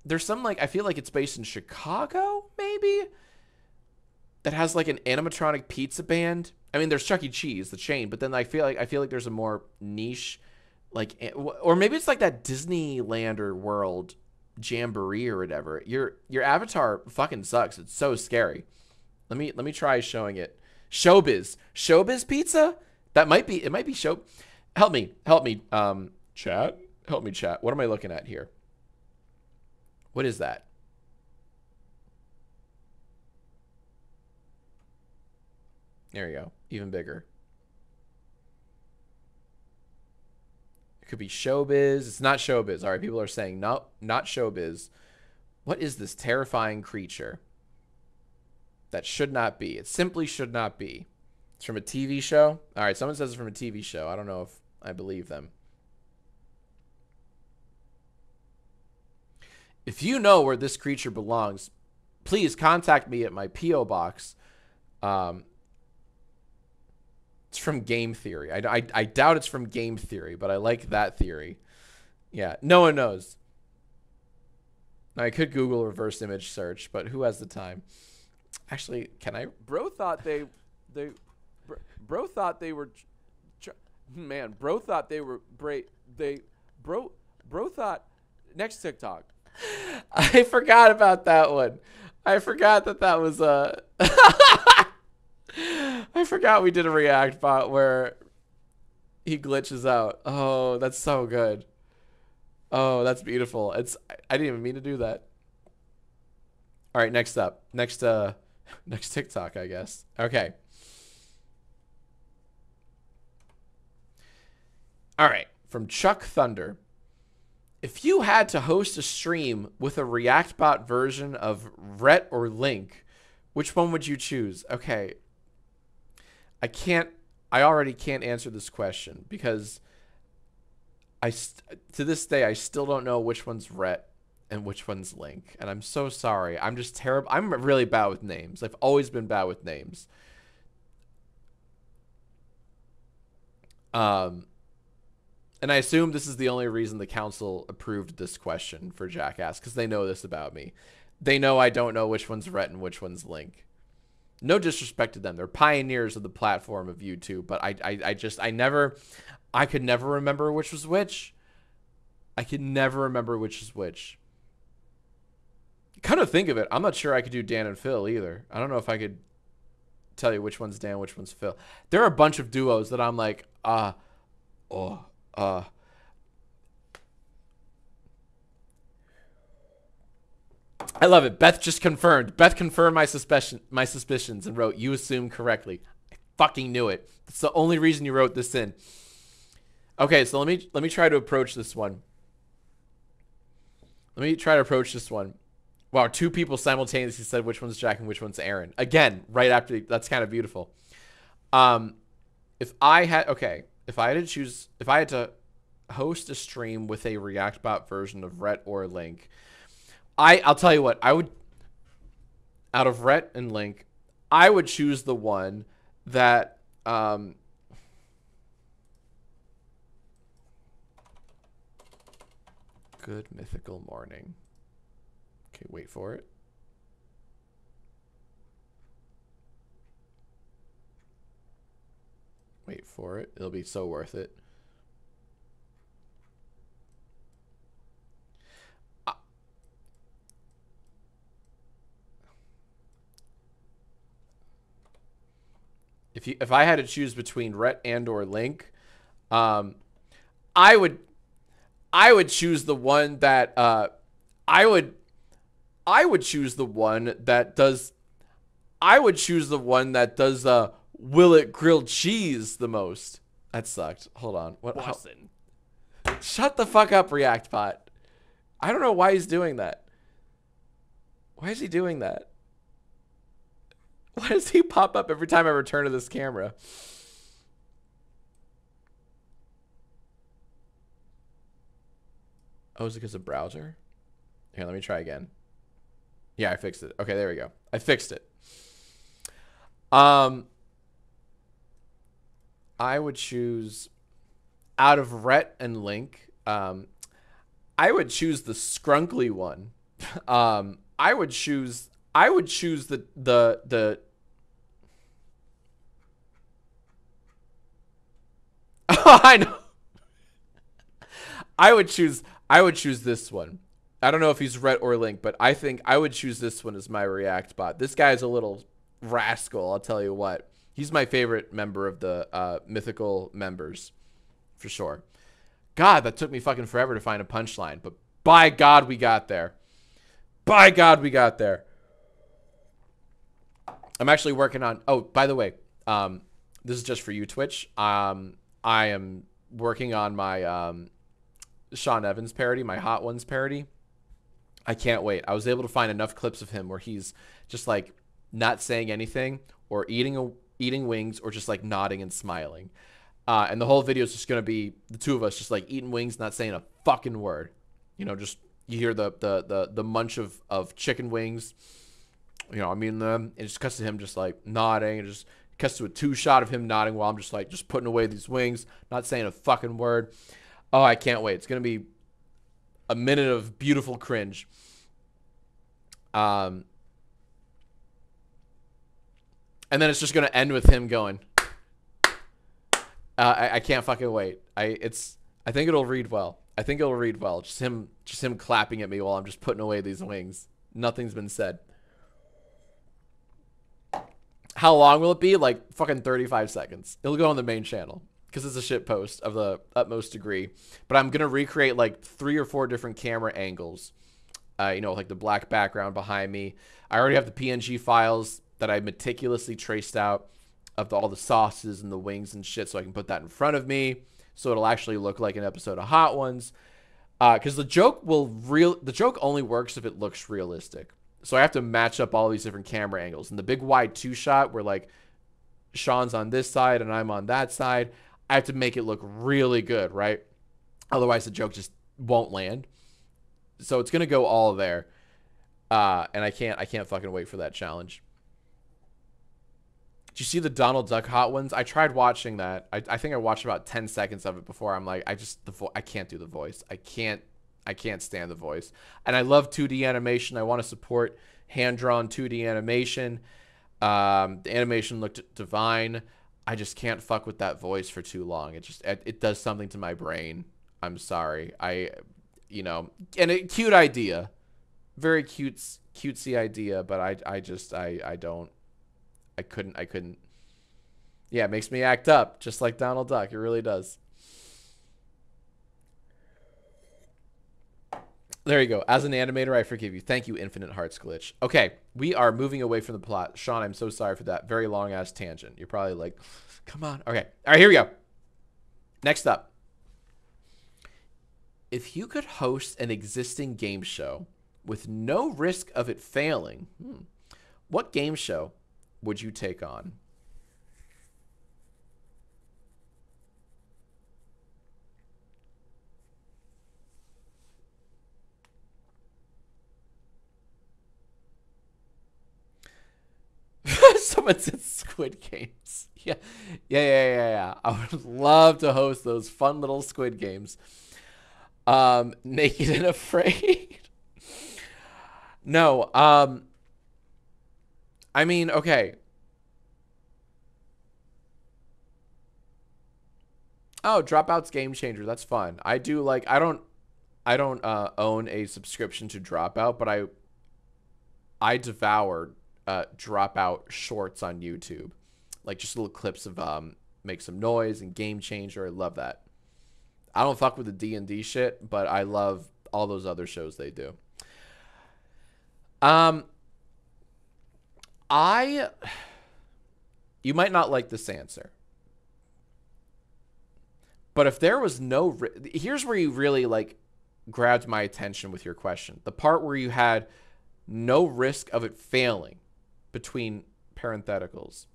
there's some, like, I feel like it's based in Chicago, maybe, that has like an animatronic pizza band. I mean, there's Chuck E. Cheese, the chain, but then I feel like there's a more niche, like, or maybe it's like that Disneyland or World Jamboree or whatever. Your avatar fucking sucks. It's so scary. Let me try showing it. Showbiz pizza? It might be show. Help me. Chat. Help me, chat. What am I looking at here? What is that? There you go. Even bigger. It could be Showbiz. It's not Showbiz. All right, people are saying, no, not Showbiz. What is this terrifying creature? That should not be. It simply should not be. It's from a TV show. All right, someone says it's from a TV show. I don't know if I believe them. If you know where this creature belongs, please contact me at my P.O. box. It's from Game Theory. I doubt it's from Game Theory, but I like that theory. Yeah, no one knows. I could Google reverse image search, but who has the time? Actually, can I? Bro thought they were man. Bro thought they were bro thought next TikTok. I forgot about that one. I forgot that was I forgot we did a React bot where He glitches out. Oh, that's so good. Oh, that's beautiful. I didn't even mean to do that. All right, next up. Next next TikTok, I guess. Okay. All right, from Chuck Thunder. If you had to host a stream with a ReactBot version of Rhett or Link, which one would you choose? Okay. I already can't answer this question because to this day, I still don't know which one's Rhett and which one's Link. And I'm so sorry. I'm just terrible. I'm really bad with names. I've always been bad with names. And I assume this is the only reason the council approved this question for JackAsk, because they know this about me. They know I don't know which one's Rhett and which one's Link. No disrespect to them. They're pioneers of the platform of YouTube, but I could never remember which was which. I could never remember which is which. Kind of think of it, I'm not sure I could do Dan and Phil either. I don't know if I could tell you which one's Dan, which one's Phil. There are a bunch of duos that I'm like, I love it. Beth just confirmed. Beth confirmed my suspicions and wrote, "You assumed correctly." I fucking knew it. That's the only reason you wrote this in. Okay, so let me try to approach this one. Wow, two people simultaneously said which one's Jack and which one's Aaron. Again, right after, that's kind of beautiful. If I had to host a stream with a ReactBot version of Rhett or Link, I'll tell you what, I would, out of Rhett and Link, I would choose the one that, good mythical morning. Okay, wait for it. Wait for it. It'll be so worth it. If I had to choose between Rhett and or Link, I would choose the one that I would choose the one that does will it grilled cheese the most. That sucked. Hold on. What? Boston. Shut the fuck up, ReactBot. I don't know why he's doing that. Why is he doing that? Why does he pop up every time I return to this camera? Oh, is it because of browser? Here, let me try again. Yeah, I fixed it. Okay, there we go. I fixed it. I would choose, out of Rhett and Link, I would choose the scrunkly one. I would choose the Oh, I know. I would choose this one. I don't know if he's Rhett or Link, but I think I would choose this one as my ReactBot. This guy's a little rascal, I'll tell you what. He's my favorite member of the mythical members, for sure. God, that took me fucking forever to find a punchline, but by God, we got there. By God, we got there. I'm actually working on... Oh, by the way, this is just for you, Twitch. I am working on my Sean Evans parody, my Hot Ones parody. I can't wait. I was able to find enough clips of him where he's just like not saying anything or eating wings or just like nodding and smiling. And the whole video is just going to be the two of us just like eating wings, not saying a fucking word. You know, just you hear the munch of chicken wings. You know, I mean, it just cuts to him just like nodding. It just cuts to a two-shot of him nodding while I'm just like just putting away these wings, not saying a fucking word. Oh, I can't wait. It's going to be a minute of beautiful cringe. And then it's just going to end with him going. I can't fucking wait. I think it'll read well. I think it'll read well. Just him clapping at me while I'm just putting away these wings. Nothing's been said. How long will it be? Like fucking 35 seconds. It'll go on the main channel. because it's a shit post of the utmost degree. But I'm going to recreate like 3 or 4 different camera angles. You know, like the black background behind me. I already have the PNG files that I meticulously traced out of all the sauces and the wings and shit, so I can put that in front of me, so it'll actually look like an episode of Hot Ones. Because the joke only works if it looks realistic. So I have to match up all these different camera angles. And the big wide 2 shot where like Sean's on this side and I'm on that side, I have to make it look really good, right? Otherwise the joke just won't land. So it's gonna go all there. And I can't fucking wait for that challenge. Did you see the Donald Duck Hot Ones? I tried watching that. I think I watched about 10 seconds of it before I'm like, I can't do the voice. I can't stand the voice. And I love 2D animation. I want to support hand-drawn 2D animation. The animation looked divine. I just can't fuck with that voice for too long. It does something to my brain. I'm sorry. You know, and a cute idea. Very cutesy idea, but I couldn't. Yeah, it makes me act up, just like Donald Duck. It really does. There you go. As an animator, I forgive you. Thank you, Infinite Hearts Glitch. Okay, we are moving away from the plot. Sean, I'm so sorry for that very long-ass tangent. You're probably like, come on. Okay. All right, here we go. Next up. If you could host an existing game show with no risk of it failing, what game show would you take on? Someone said Squid Games. Yeah. I would love to host those fun little Squid Games. Naked and Afraid. No, I mean, okay. Oh, Dropout's Game Changer. That's fun. I do like, I don't own a subscription to Dropout, but I devour Dropout shorts on YouTube. Like just little clips of Make Some Noise and Game Changer. I love that. I don't fuck with the D&D shit, but I love all those other shows they do. You might not like this answer, but if there was no, here's where you really like grabbed my attention with your question. The part where you had no risk of it failing between parentheticals.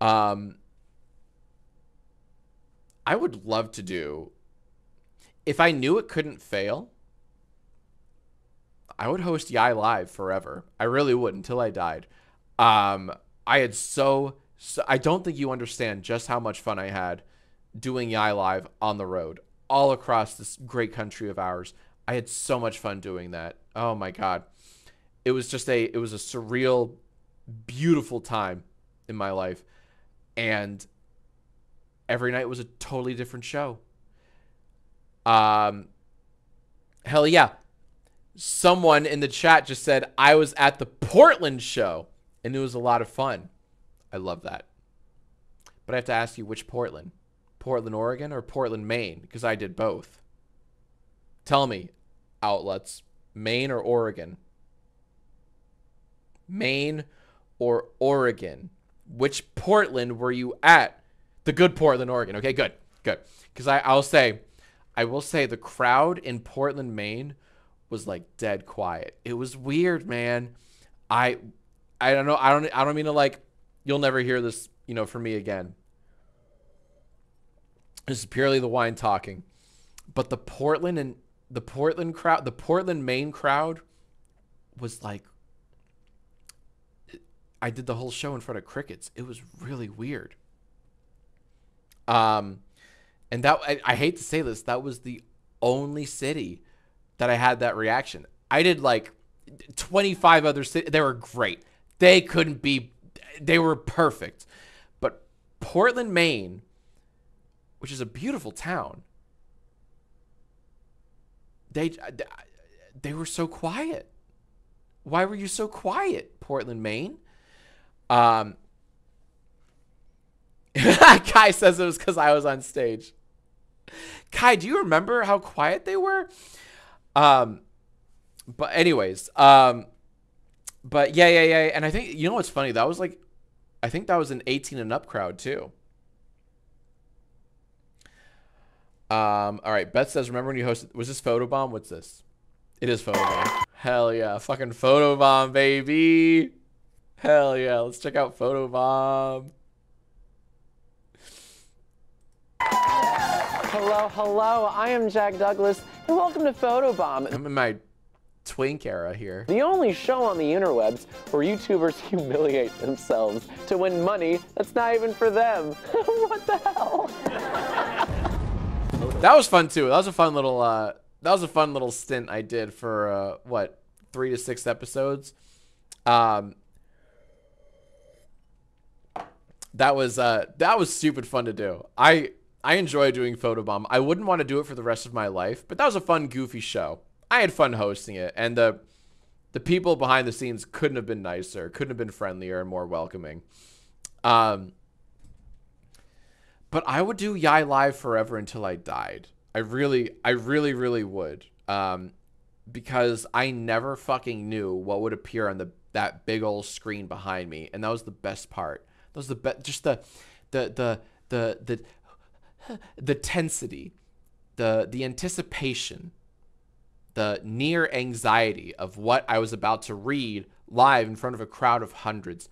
I would love to do, if I knew it couldn't fail, I would host Yai Live forever. I really would, until I died. I had I don't think you understand just how much fun I had doing Yai Live on the road, all across this great country of ours. I had so much fun doing that. Oh my God. It was a surreal, beautiful time in my life. And every night was a totally different show. Hell yeah. Someone in the chat just said, I was at the Portland show, and it was a lot of fun. I love that. But I have to ask you, which Portland? Portland, Oregon, or Portland, Maine? Because I did both. Tell me, outlets, Maine or Oregon? Maine or Oregon? Which Portland were you at? The good Portland, Oregon. Okay, good. Because I will say the crowd in Portland, Maine was like dead quiet. It was weird, man. I don't know. I don't mean to like, you'll never hear this, from me again. This is purely the wine talking. But the Portland crowd, the Portland, Maine crowd was like, I did the whole show in front of crickets. It was really weird. And that, I hate to say this, that was the only city that I had that reaction. I did like 25 other cities. They were great. They were perfect. But Portland, Maine, which is a beautiful town, they were so quiet. Why were you so quiet, Portland, Maine? Kai says it was because I was on stage. Kai, do you remember how quiet they were? But anyways, but yeah. And I think, you know what's funny? That was like, I think that was an 18 and up crowd too. All right. Beth says, remember when you hosted, was this Photobomb? What's this? It is Photobomb. Hell yeah. Fucking Photobomb, baby. Hell yeah. Let's check out Photobomb. Hello, I am Jack Douglas, and welcome to Photobomb. I'm in my twink era here. The only show on the interwebs where YouTubers humiliate themselves to win money that's not even for them. What the hell? That was fun too. That was a fun little stint I did for what, 3 to 6 episodes. That was stupid fun to do. I enjoy doing Photobomb. I wouldn't want to do it for the rest of my life, but that was a fun, goofy show. I had fun hosting it, and the people behind the scenes couldn't have been nicer, couldn't have been friendlier and more welcoming. But I would do Yai Live forever until I died. I really would. Because I never fucking knew what would appear on that big old screen behind me, and that was the best part. That was just the tensity, the anticipation, the near anxiety of what I was about to read live in front of a crowd of hundreds.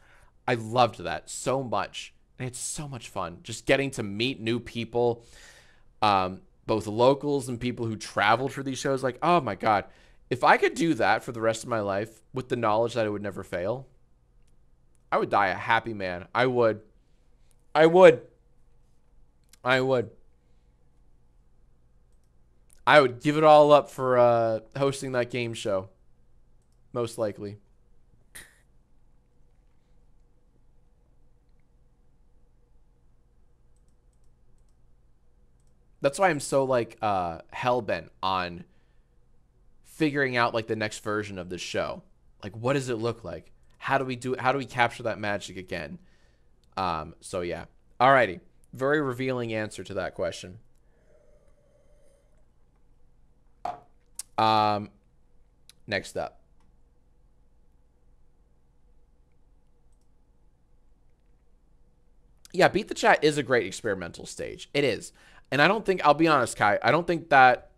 I loved that so much. And it's so much fun just getting to meet new people, both locals and people who traveled for these shows. Like, oh my God, if I could do that for the rest of my life with the knowledge that it would never fail, I would die a happy man. I would give it all up for hosting that game show. Most likely. That's why I'm so like hell-bent on figuring out like the next version of this show. Like, what does it look like? How do we capture that magic again? So yeah. Alrighty. Very revealing answer to that question. Next up. Yeah, Beat the Chat is a great experimental stage. It is. And I don't think, I'll be honest, Kai, I don't think that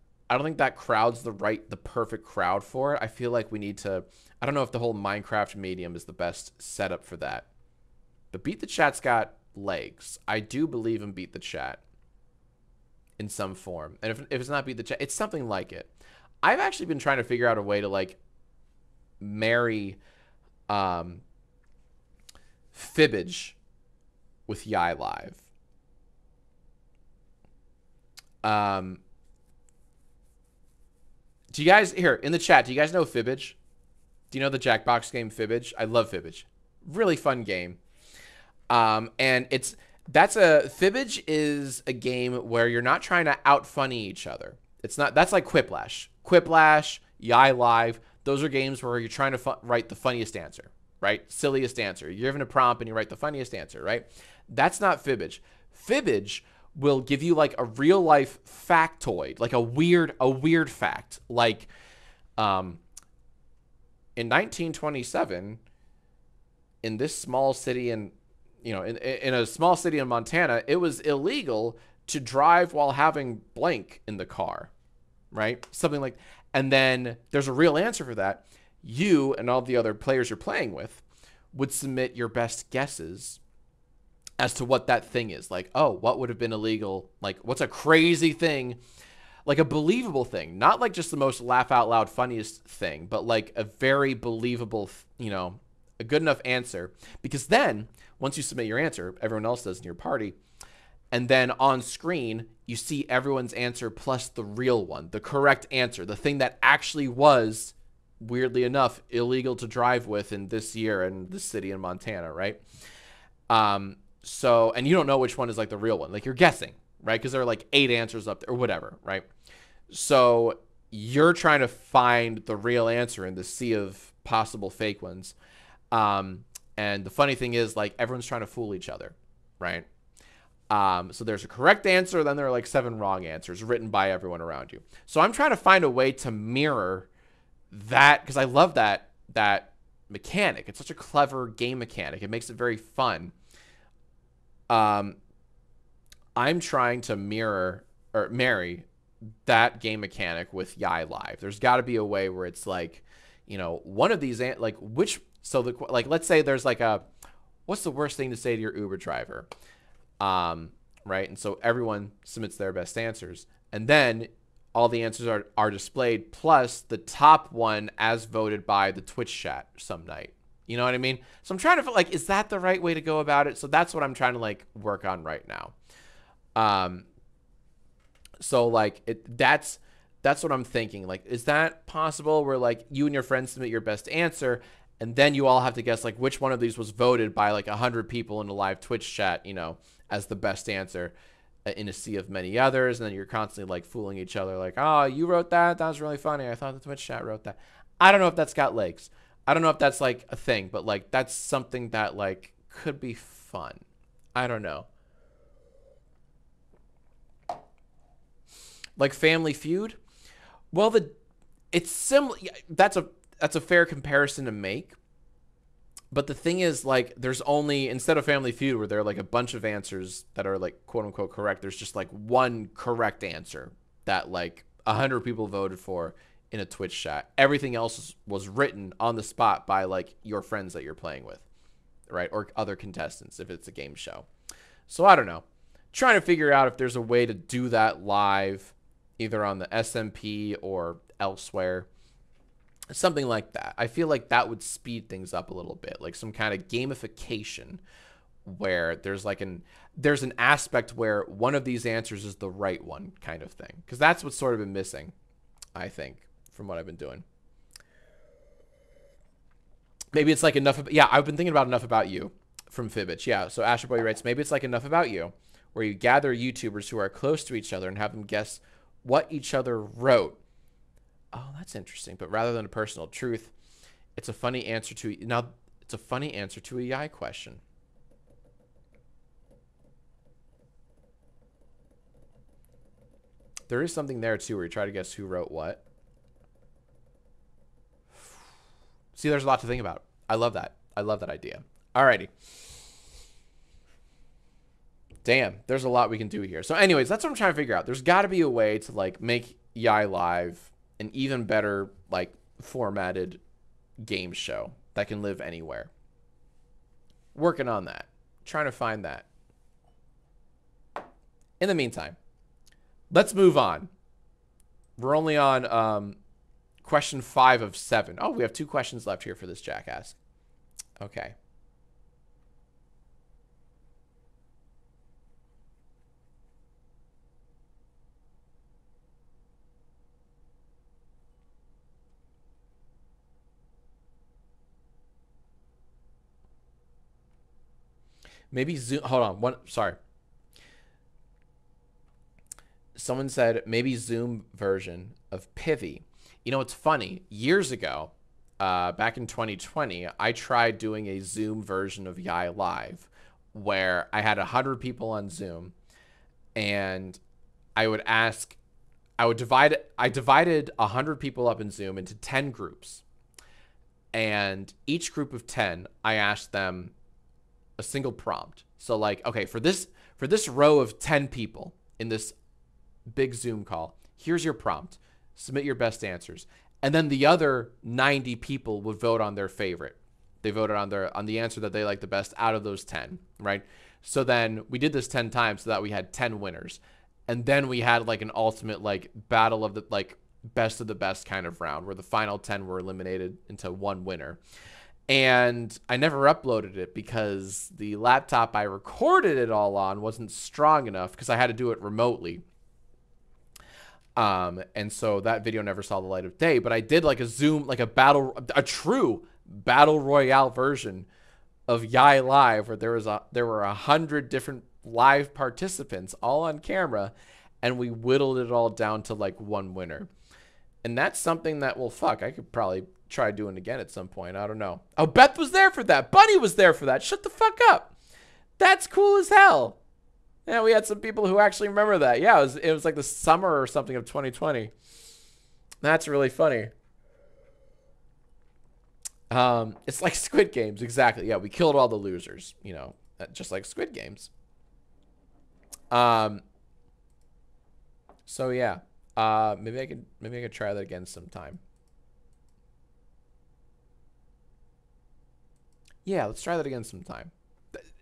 crowd's the perfect crowd for it. I feel like we need to, I don't know if the whole Minecraft medium is the best setup for that. But Beat the Chat's got legs. I do believe in Beat the Chat in some form. And if it's not Beat the Chat, it's something like it. I've actually been trying to figure out a way to like marry fibbage with Yai Live. Do you guys, here in the chat, do you guys know Fibbage? Do you know the Jackbox game Fibbage? I love Fibbage. Really fun game. And Fibbage is a game where you're not trying to out funny each other. It's not, that's like Quiplash. Quiplash, Yai Live, those are games where you're trying to write the funniest answer, right? Silliest answer. You're given a prompt and you write the funniest answer, right? That's not Fibbage. Fibbage will give you like a real life factoid, like a weird fact. Like, in 1927, in this small city in a small city in Montana, it was illegal to drive while having blank in the car, right? Something like, and then there's a real answer for that. You and all the other players you're playing with would submit your best guesses as to what that thing is. Like, oh, what would have been illegal? Like, what's a crazy thing? Like a believable thing, not like just the most laugh out loud funniest thing, but like a very believable, a good enough answer. Because then once you submit your answer, everyone else does in your party. And then on screen, you see everyone's answer plus the real one, the correct answer, the thing that actually was, weirdly enough, illegal to drive with in this year in this city in Montana, right? So, and you don't know which one is like the real one. Like you're guessing, right? Because there are like 8 answers up there or whatever, right? So you're trying to find the real answer in the sea of possible fake ones. And the funny thing is like everyone's trying to fool each other, right? So there's a correct answer, then there are like 7 wrong answers written by everyone around you. So I'm trying to find a way to mirror that, because I love that mechanic. It's such a clever game mechanic. It makes it very fun. I'm trying to marry that game mechanic with YIAYuber. There's got to be a way where it's like, you know, one of these, like, like, let's say there's like what's the worst thing to say to your Uber driver? Right? And so everyone submits their best answers, and then all the answers are displayed, plus the top one as voted by the Twitch chat some night. You know what I mean? So I'm trying to feel like, is that the right way to go about it? So that's what I'm trying to like work on right now. So like that's what I'm thinking. Like, is that possible where like you and your friends submit your best answer, and then you all have to guess like which one of these was voted by like 100 people in the live Twitch chat, you know, as the best answer in a sea of many others, and then you're constantly like fooling each other like, oh, you wrote that? That was really funny. I thought the Twitch chat wrote that. I don't know if that's got legs. I don't know if that's like a thing, but like that's something that like could be fun. I don't know. Like Family Feud? Well, it's similar. That's a fair comparison to make. But the thing is, like, there's only, instead of Family Feud, where there are like a bunch of answers that are like quote unquote correct, there's just like one correct answer that like 100 people voted for in a Twitch chat. Everything else was written on the spot by like your friends that you're playing with, right? Or other contestants if it's a game show. So I don't know. Trying to figure out if there's a way to do that live, either on the SMP or elsewhere. Something like that. I feel like that would speed things up a little bit, like some kind of gamification where there's like there's an aspect where one of these answers is the right one kind of thing. Because that's what's sort of been missing, I think, from what I've been doing. Maybe it's like yeah, I've been thinking about Enough About You from Fibbage. Yeah, so Asher Boy writes, maybe it's like Enough About You, where you gather YouTubers who are close to each other and have them guess what each other wrote. Oh, that's interesting. But rather than a personal truth, it's a funny answer to a YI question. There is something there too where you try to guess who wrote what. See, there's a lot to think about. I love that. I love that idea. Alrighty. Damn, there's a lot we can do here. So anyways, that's what I'm trying to figure out. There's got to be a way to like make YI Live an even better like formatted game show that can live anywhere. Working on that. Trying to find that. In the meantime, let's move on. We're only on question 5 of 7. Oh, we have 2 questions left here for this JackAsk. Okay. Maybe Zoom. Hold on. Sorry. Someone said maybe Zoom version of Pivy. You know, it's funny. Years ago, back in 2020, I tried doing a Zoom version of YI Live where I had 100 people on Zoom, and I divided 100 people up in Zoom into 10 groups, and each group of 10, I asked them a single prompt. So like, okay, for this row of 10 people in this big Zoom call, here's your prompt. Submit your best answers. And then the other 90 people would vote on their favorite. They voted on the answer that they liked the best out of those 10, right? So then we did this 10 times so that we had 10 winners. And then we had like an ultimate like battle of the like best of the best kind of round where the final 10 were eliminated into one winner. And I never uploaded it because the laptop I recorded it all on wasn't strong enough because I had to do it remotely. And so that video never saw the light of day, but I did like a Zoom, like a true battle royale version of YI Live where there were 100 different live participants all on camera, and we whittled it all down to like one winner. And that's something that, well, fuck, I could probably try doing again at some point. I don't know. Oh, Beth was there for that. Bunny was there for that. Shut the fuck up. That's cool as hell. Yeah, we had some people who actually remember that. Yeah, it was like the summer or something of 2020. That's really funny. It's like Squid Games, exactly. Yeah, we killed all the losers, you know, just like Squid Games. So yeah, maybe I could try that again sometime. Yeah, let's try that again sometime.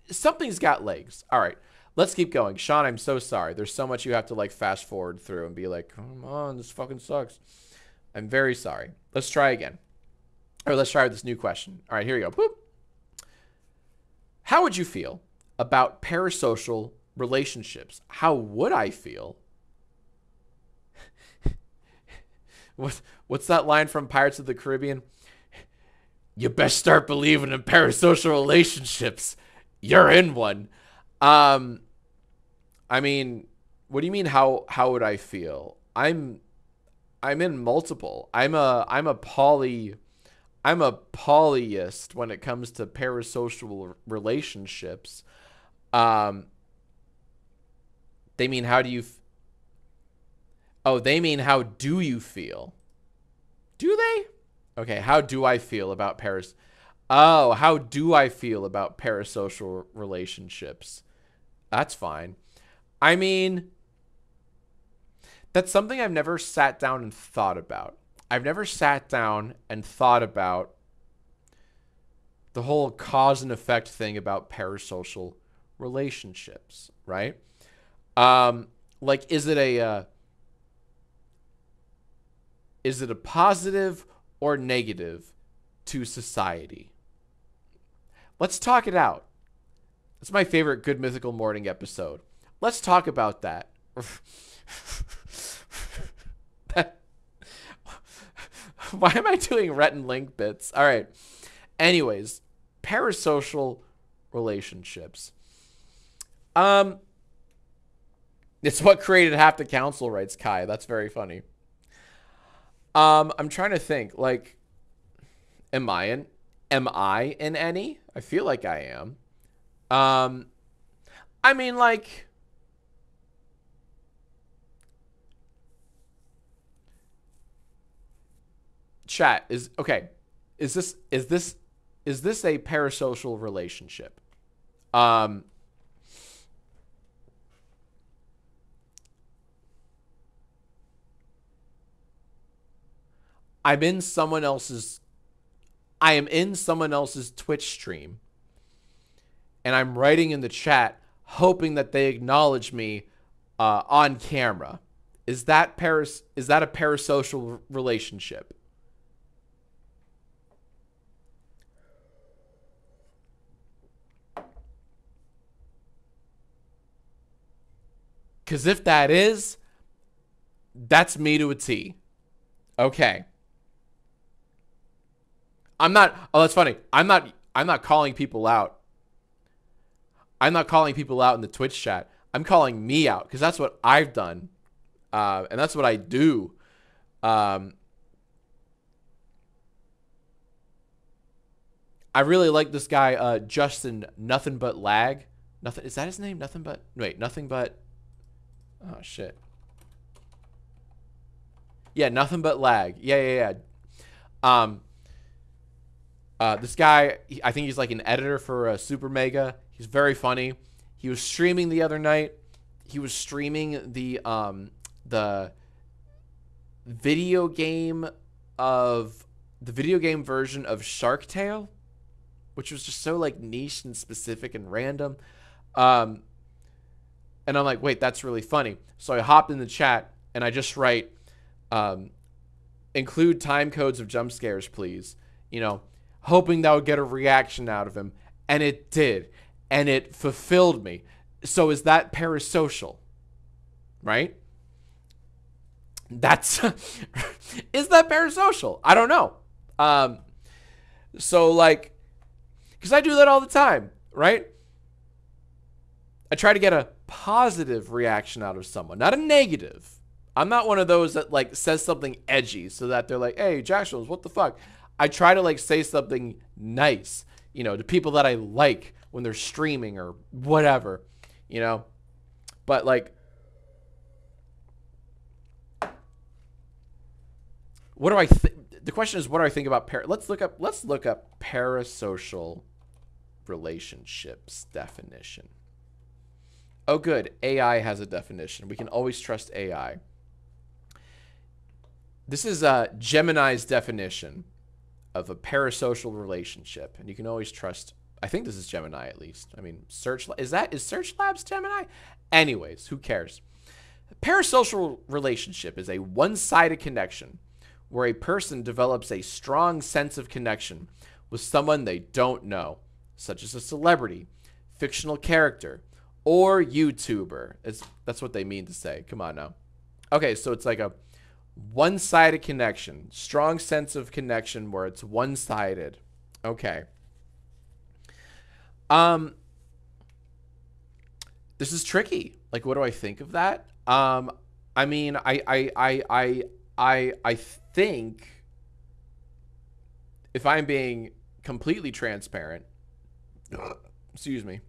Something's got legs. All right, let's keep going. Sean, I'm so sorry. There's so much you have to like fast forward through and be like, come on, this fucking sucks. I'm very sorry. Let's try again. Or let's try with this new question. All right, here we go. Boop. How would you feel about parasocial relationships? How would I feel? What's that line from Pirates of the Caribbean? You best start believing in parasocial relationships. You're in one. I mean, what do you mean how would I feel? I'm in multiple. I'm a polyist when it comes to parasocial relationships. They mean how do you they mean how do you feel? Do they? Okay, how do I feel about how do I feel about parasocial relationships? That's fine. I mean, that's something I've never sat down and thought about. I've never sat down and thought about the whole cause and effect thing about parasocial relationships, right? Like, is it a positive or negative to society? Let's talk it out. It's my favorite Good Mythical Morning episode. Let's talk about that. Why am I doing Rhett and Link bits? All right. Anyways, parasocial relationships. It's what created half the council, writes Kai. That's very funny. I'm trying to think, like, am I in any? I feel like I am. I mean, like, chat is okay. Is this a parasocial relationship? I'm in someone else's I am in someone else's Twitch stream and I'm writing in the chat hoping that they acknowledge me on camera. Is that a parasocial relationship? Because if that is, that's me to a T. Okay. I'm not, oh, that's funny. I'm not calling people out. I'm not calling people out in the Twitch chat. I'm calling me out because that's what I've done. And that's what I do. I really like this guy, Justin, Nothing But Lag. Nothing, is that his name? Nothing But, wait, Nothing But, oh shit. Yeah, Nothing But Lag. Yeah. This guy, I think he's like an editor for Super Mega. He's very funny. He was streaming the other night. He was streaming the video game version of Shark Tale, which was just so like niche and specific and random. And I'm like, wait, that's really funny. So I hopped in the chat and I just write, include time codes of jump scares, please. You know, hoping that would get a reaction out of him. And it did. And it fulfilled me. So is that parasocial? Right? That's... is that parasocial? I don't know. So, like... because I do that all the time, right? I try to get a positive reaction out of someone, not a negative. I'm not one of those that, like, says something edgy so that they're like, hey, Jack Shows, what the fuck? I try to, like, say something nice, you know, to people that I like when they're streaming or whatever, you know? But like, what do I think? The question is, what do I think about let's look up parasocial relationships definition. Oh, good. AI has a definition. We can always trust AI. This is Gemini's definition of a parasocial relationship, and you can always trust. I think this is Gemini, at least. I mean, is Search Labs Gemini? Anyways, who cares? A parasocial relationship is a one-sided connection where a person develops a strong sense of connection with someone they don't know, such as a celebrity, fictional character, or YouTuber. That's what they mean to say. Come on now. Okay, so it's like a one-sided connection. Strong sense of connection where it's one-sided. Okay. This is tricky. Like, what do I think of that? I mean, I think, if I'm being completely transparent, excuse me,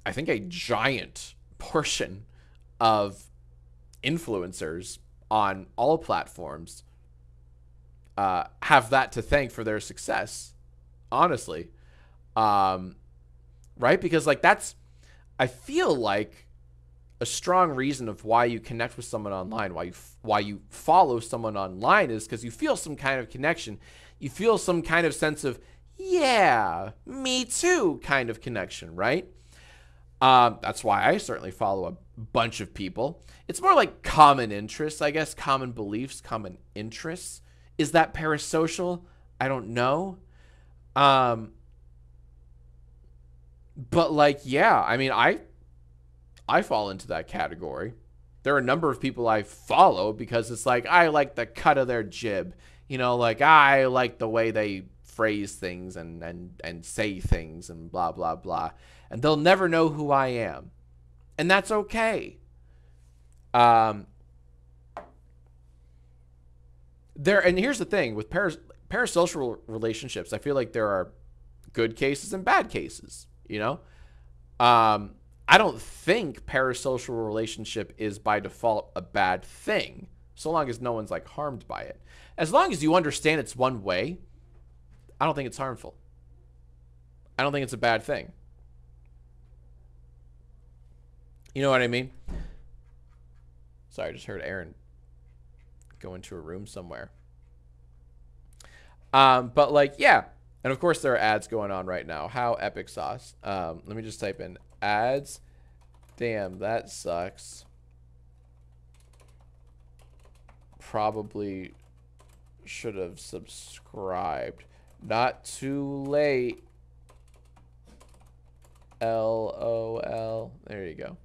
I think a giant portion of influencers on all platforms have that to thank for their success, honestly. Right? Because like I feel like a strong reason of why you connect with someone online, why you follow someone online, is because you feel some kind of connection. You feel some kind of sense of, yeah, me too kind of connection, right? That's why I certainly follow a bunch of people. It's more like common interests, I guess, common beliefs, common interests. Is that parasocial? I don't know. But like, yeah, I mean, I fall into that category. There are a number of people I follow because it's like, I like the cut of their jib. You know, like, I like the way they phrase things and say things and blah, blah, blah. And they'll never know who I am. And that's okay. And here's the thing with parasocial relationships. I feel like there are good cases and bad cases, you know? I don't think parasocial relationship is by default a bad thing, so long as no one's like harmed by it. As long as you understand it's one way, I don't think it's harmful. I don't think it's a bad thing. You know what I mean? Sorry, I just heard Aaron go into a room somewhere. But like, yeah. And of course there are ads going on right now. How epic sauce. Let me just type in ads. Damn, that sucks. Probably should have subscribed. Not too late. LOL. There you go.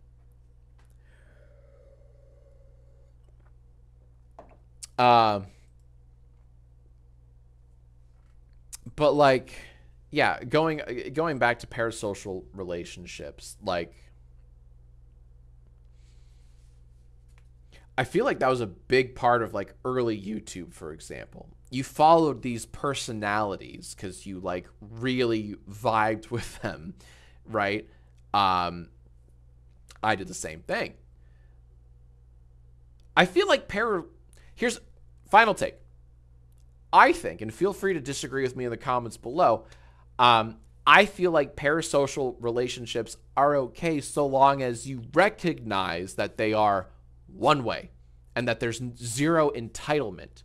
But like, yeah, going back to parasocial relationships, like, I feel like that was a big part of like early YouTube, for example. You followed these personalities because you like really vibed with them, right? I did the same thing. I feel like here's final take. I think, and feel free to disagree with me in the comments below, I feel like parasocial relationships are okay so long as you recognize that they are one way and that there's zero entitlement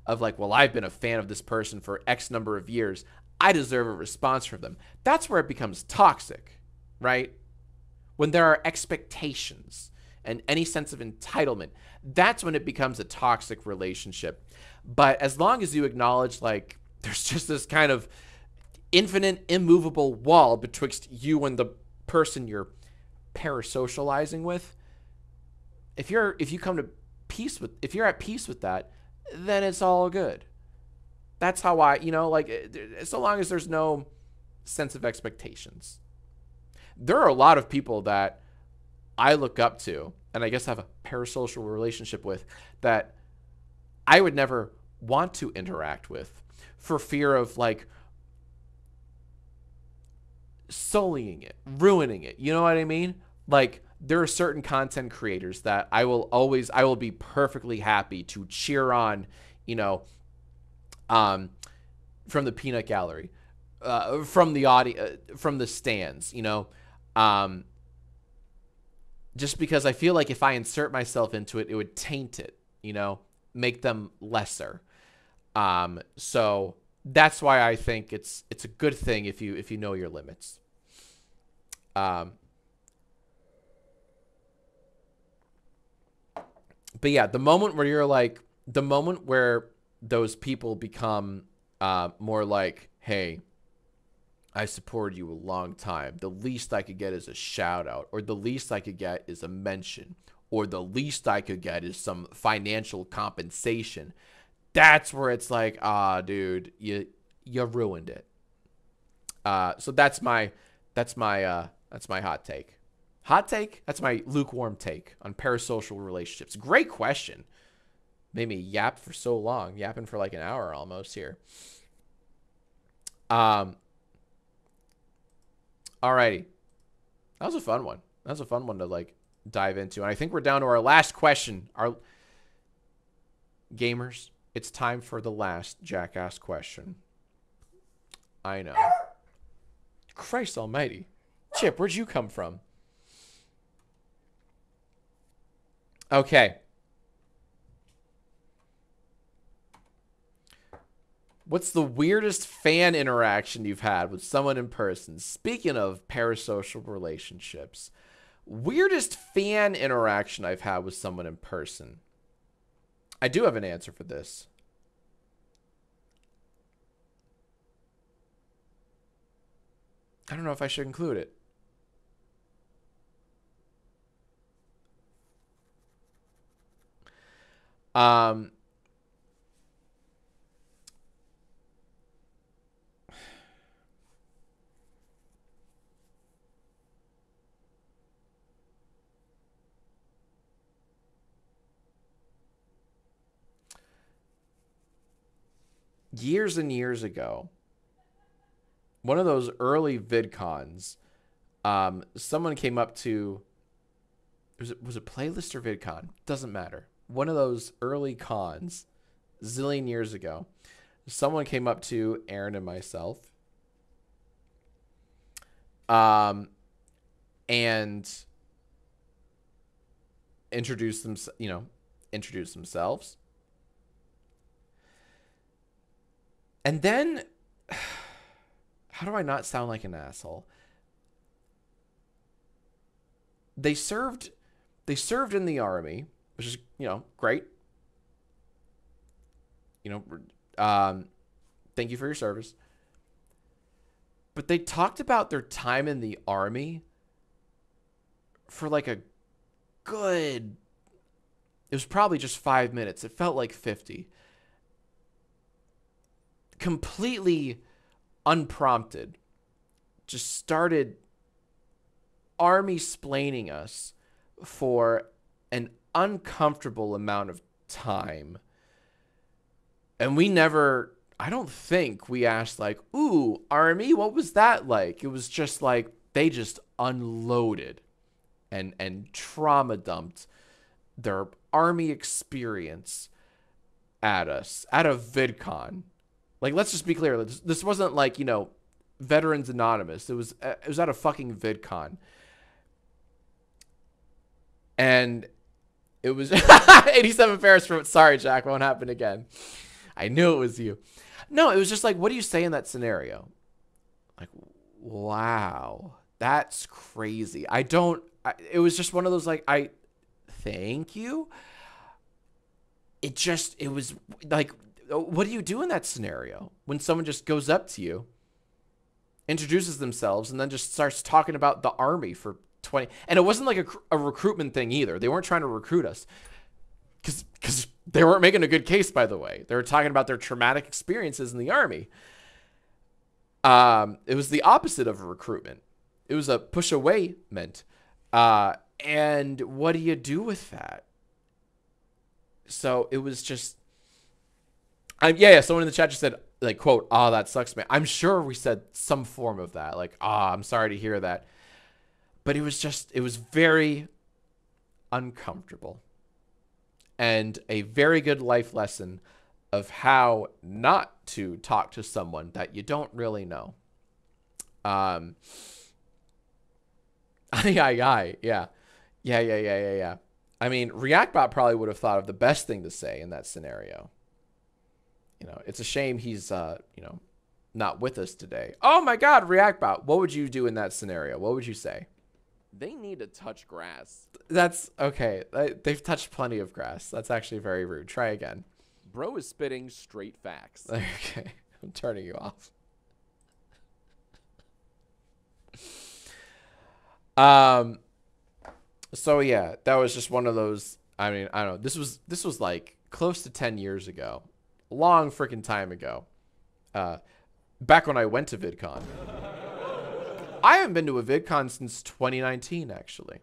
of like, well, I've been a fan of this person for X number of years. I deserve a response from them. That's where it becomes toxic, right? When there are expectations and any sense of entitlement, that's when it becomes a toxic relationship. But as long as you acknowledge, like, there's just this kind of infinite, immovable wall betwixt you and the person you're parasocializing with, if you're at peace with that, then it's all good. That's how like, so long as there's no sense of expectations. There are a lot of people that I look up to, and I guess have a parasocial relationship with, that I would never want to interact with for fear of like sullying it, ruining it. You know what I mean? Like, there are certain content creators that I will be perfectly happy to cheer on, you know, from the peanut gallery, from the audio, from the stands, you know, just because I feel like if I insert myself into it, it would taint it, you know, make them lesser. So that's why I think it's a good thing if you know your limits. But yeah, the moment where those people become more like, hey, I supported you a long time. The least I could get is a shout out, or the least I could get is a mention, or the least I could get is some financial compensation. That's where it's like, dude, you ruined it. So that's my hot take. Hot take? That's my lukewarm take on parasocial relationships. Great question. Made me yap for so long. Yapping for like an hour almost here. Alrighty. That was a fun one. That was a fun one to like dive into. And I think we're down to our last question. Our gamers, it's time for the last JackAsk question. I know. Christ almighty. Chip, where'd you come from? Okay. What's the weirdest fan interaction you've had with someone in person? Speaking of parasocial relationships, weirdest fan interaction I've had with someone in person. I do have an answer for this. I don't know if I should include it. Years and years ago, one of those early VidCons, someone came up to, was it Playlist or VidCon? Doesn't matter. One of those early cons, zillion years ago, someone came up to Aaron and myself, and introduced themselves. And then, how do I not sound like an asshole? They served in the army, which is, great. Thank you for your service. But they talked about their time in the army for like a good, it was probably just 5 minutes. It felt like 50. Completely unprompted, just started army-splaining us for an uncomfortable amount of time. And we never, I don't think we asked like, ooh, army, what was that like? It was just like, they just unloaded and trauma dumped their army experience at us, at a VidCon. Like, let's just be clear. This wasn't like, Veterans Anonymous. It was at a fucking VidCon. And it was 87 Ferris from, sorry, Jack, won't happen again. I knew it was you. No, it was just like, what do you say in that scenario? Like, wow, that's crazy. It was just one of those, like, thank you. It was like, what do you do in that scenario when someone just goes up to you, introduces themselves, and then just starts talking about the army for 20? And it wasn't like a recruitment thing either. They weren't trying to recruit us because they weren't making a good case, by the way. They were talking about their traumatic experiences in the army. It was the opposite of a recruitment. It was a push away meant. And what do you do with that? So it was just, Yeah. Someone in the chat just said, like, quote, "Ah, that sucks, man." I'm sure we said some form of that, like, "Ah, I'm sorry to hear that," but it was very uncomfortable and a very good life lesson of how not to talk to someone that you don't really know. Yeah. I mean, ReactBot probably would have thought of the best thing to say in that scenario. You know, it's a shame he's, you know, not with us today. Oh my God, ReactBot, what would you do in that scenario? What would you say? They need to touch grass. That's okay. They've touched plenty of grass. That's actually very rude. Try again. Bro is spitting straight facts. Okay, I'm turning you off. So yeah, that was just one of those. I mean, I don't know. This was like close to 10 years ago, a long freaking time ago. Back when I went to VidCon. I haven't been to a VidCon since 2019, actually,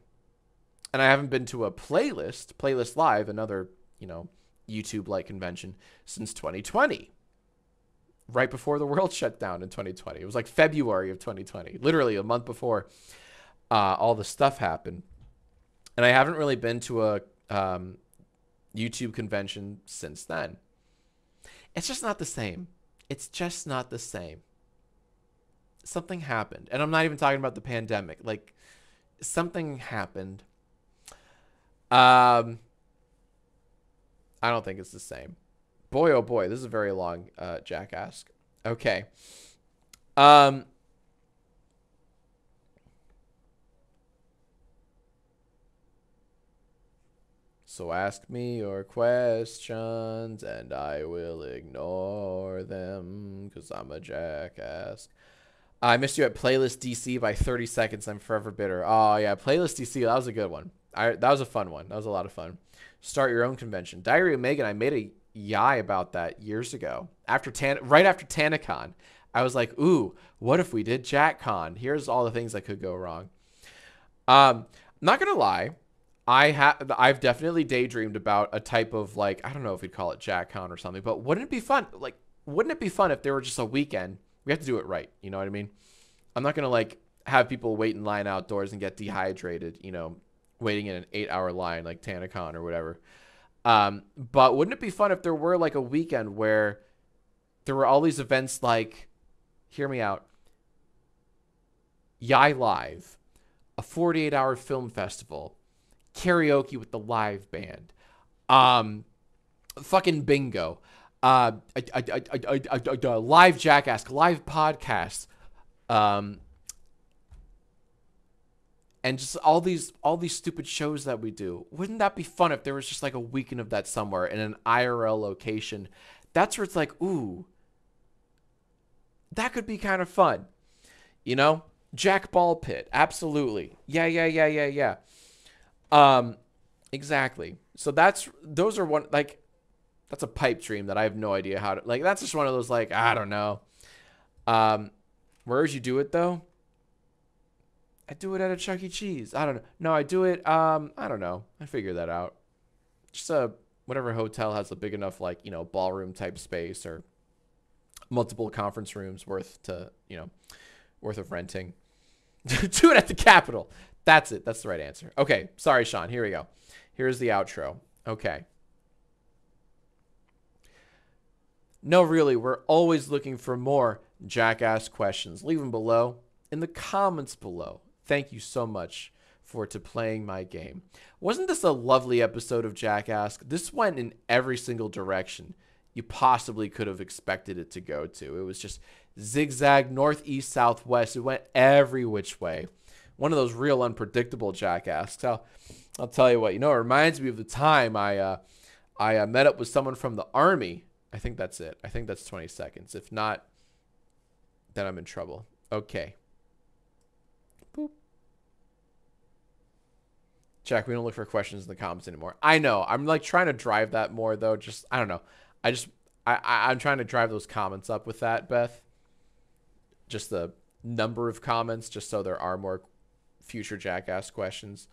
and I haven't been to a Playlist Live, another, you know, YouTube-like convention, since 2020. Right before the world shut down in 2020. It was like February of 2020, literally a month before all the stuff happened. And I haven't really been to a YouTube convention since then. It's just not the same. It's just not the same. Something happened. And I'm not even talking about the pandemic. Like, something happened. I don't think it's the same. Boy, oh boy, this is a very long JackAsk. Okay. So ask me your questions and I will ignore them because I'm a jackass. I missed you at Playlist DC by 30 seconds. I'm forever bitter. Oh, yeah. Playlist DC, that was a good one. That was a fun one. That was a lot of fun. Start your own convention. Diary of Megan, I made a yai about that years ago. Right after TanaCon. I was like, ooh, what if we did JackCon? Here's all the things that could go wrong. Not going to lie. I've definitely daydreamed about a type of, like, I don't know if we'd call it JackCon or something, but wouldn't it be fun? Like, wouldn't it be fun if there were just a weekend? We have to do it right. You know what I mean? I'm not going to, like, have people wait in line outdoors and get dehydrated, you know, waiting in an 8-hour line like TanaCon or whatever. But wouldn't it be fun if there were, like, a weekend where there were all these events like, hear me out, Yai Live, a 48-hour film festival, karaoke with the live band, fucking bingo, live JackAsk, live podcasts, and just all these stupid shows that we do. Wouldn't that be fun if there was just like a weekend of that somewhere in an IRL location? That's where it's like, ooh, that could be kind of fun, you know? Jack Ball Pit, absolutely, yeah. Exactly. So those are one, like, that's a pipe dream that I have no idea how to, like, that's just one of those, like, I don't know. Where would you do it though? I do it at a Chuck E. Cheese. I don't know. No, I do it, I don't know. I figured that out. Just whatever hotel has a big enough, like, you know, ballroom type space or multiple conference rooms worth of renting. Do it at the Capitol. That's it. That's the right answer. Okay. Sorry, Sean. Here we go. Here's the outro. Okay. No, really, we're always looking for more JackAsk questions. Leave them below in the comments below. Thank you so much for playing my game. Wasn't this a lovely episode of JackAsk? This went in every single direction you possibly could have expected it to go to. It was just zigzag, north, east, south, west. It went every which way. One of those real unpredictable JackAsks. I'll tell you what, you know, it reminds me of the time I met up with someone from the Army. I think that's it. I think that's 20 seconds. If not, then I'm in trouble. Okay. Boop. Jack, we don't look for questions in the comments anymore. I know. I'm like trying to drive that more though. Just, I don't know. I'm trying to drive those comments up with that, Beth. Just the number of comments, just so there are more future JackAsk questions.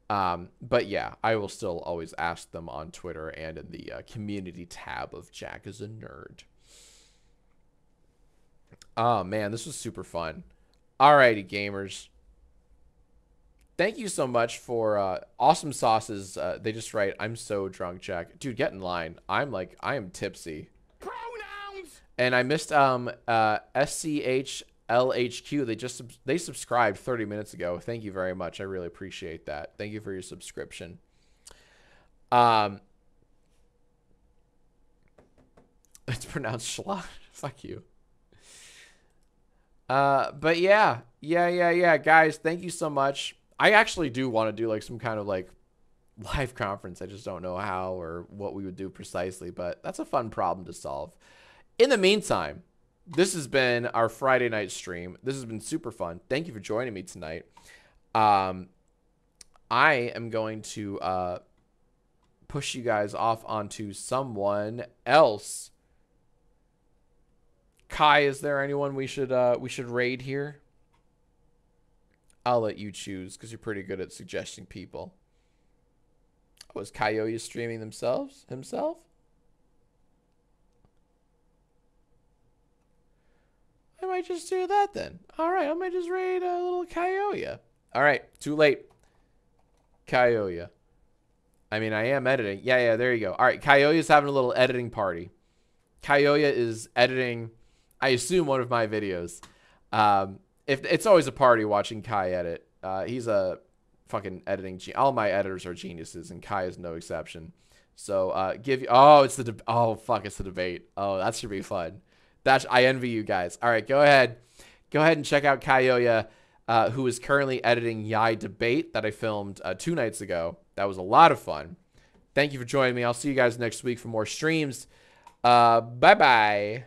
But yeah, I will still always ask them on Twitter and in the community tab of Jack is a Nerd. Oh, man, this was super fun. Alrighty, gamers. Thank you so much for Awesome Sauces. They just write, I'm so drunk, Jack. Dude, get in line. I am tipsy. Pronouns! And I missed SCHLHQ. They subscribed 30 minutes ago. Thank you very much. I really appreciate that. Thank you for your subscription. It's pronounced Schlot. Fuck you. But yeah, guys, thank you so much. I actually do want to do like some kind of like live conference. I just don't know how or what we would do precisely, but that's a fun problem to solve. In the meantime, this has been our Friday night stream. This has been super fun. Thank you for joining me tonight. I am going to push you guys off onto someone else. Kai, is there anyone we should raid here? I'll let you choose because you're pretty good at suggesting people. Oh, is Coyote streaming himself? I might just do that then. All right, I might just raid a little Coyote. All right, too late. Coyote. I mean, I am editing. Yeah, there you go. All right, Coyote is having a little editing party. Coyote is editing, I assume, one of my videos. If it's always a party watching Kai edit. He's a fucking editing all my editors are geniuses, and Kai is no exception. So it's the debate. Oh, that should be fun. I envy you guys. All right, go ahead and check out Coyote, who is currently editing YI Debate that I filmed 2 nights ago. That was a lot of fun. Thank you for joining me. I'll see you guys next week for more streams. Bye bye.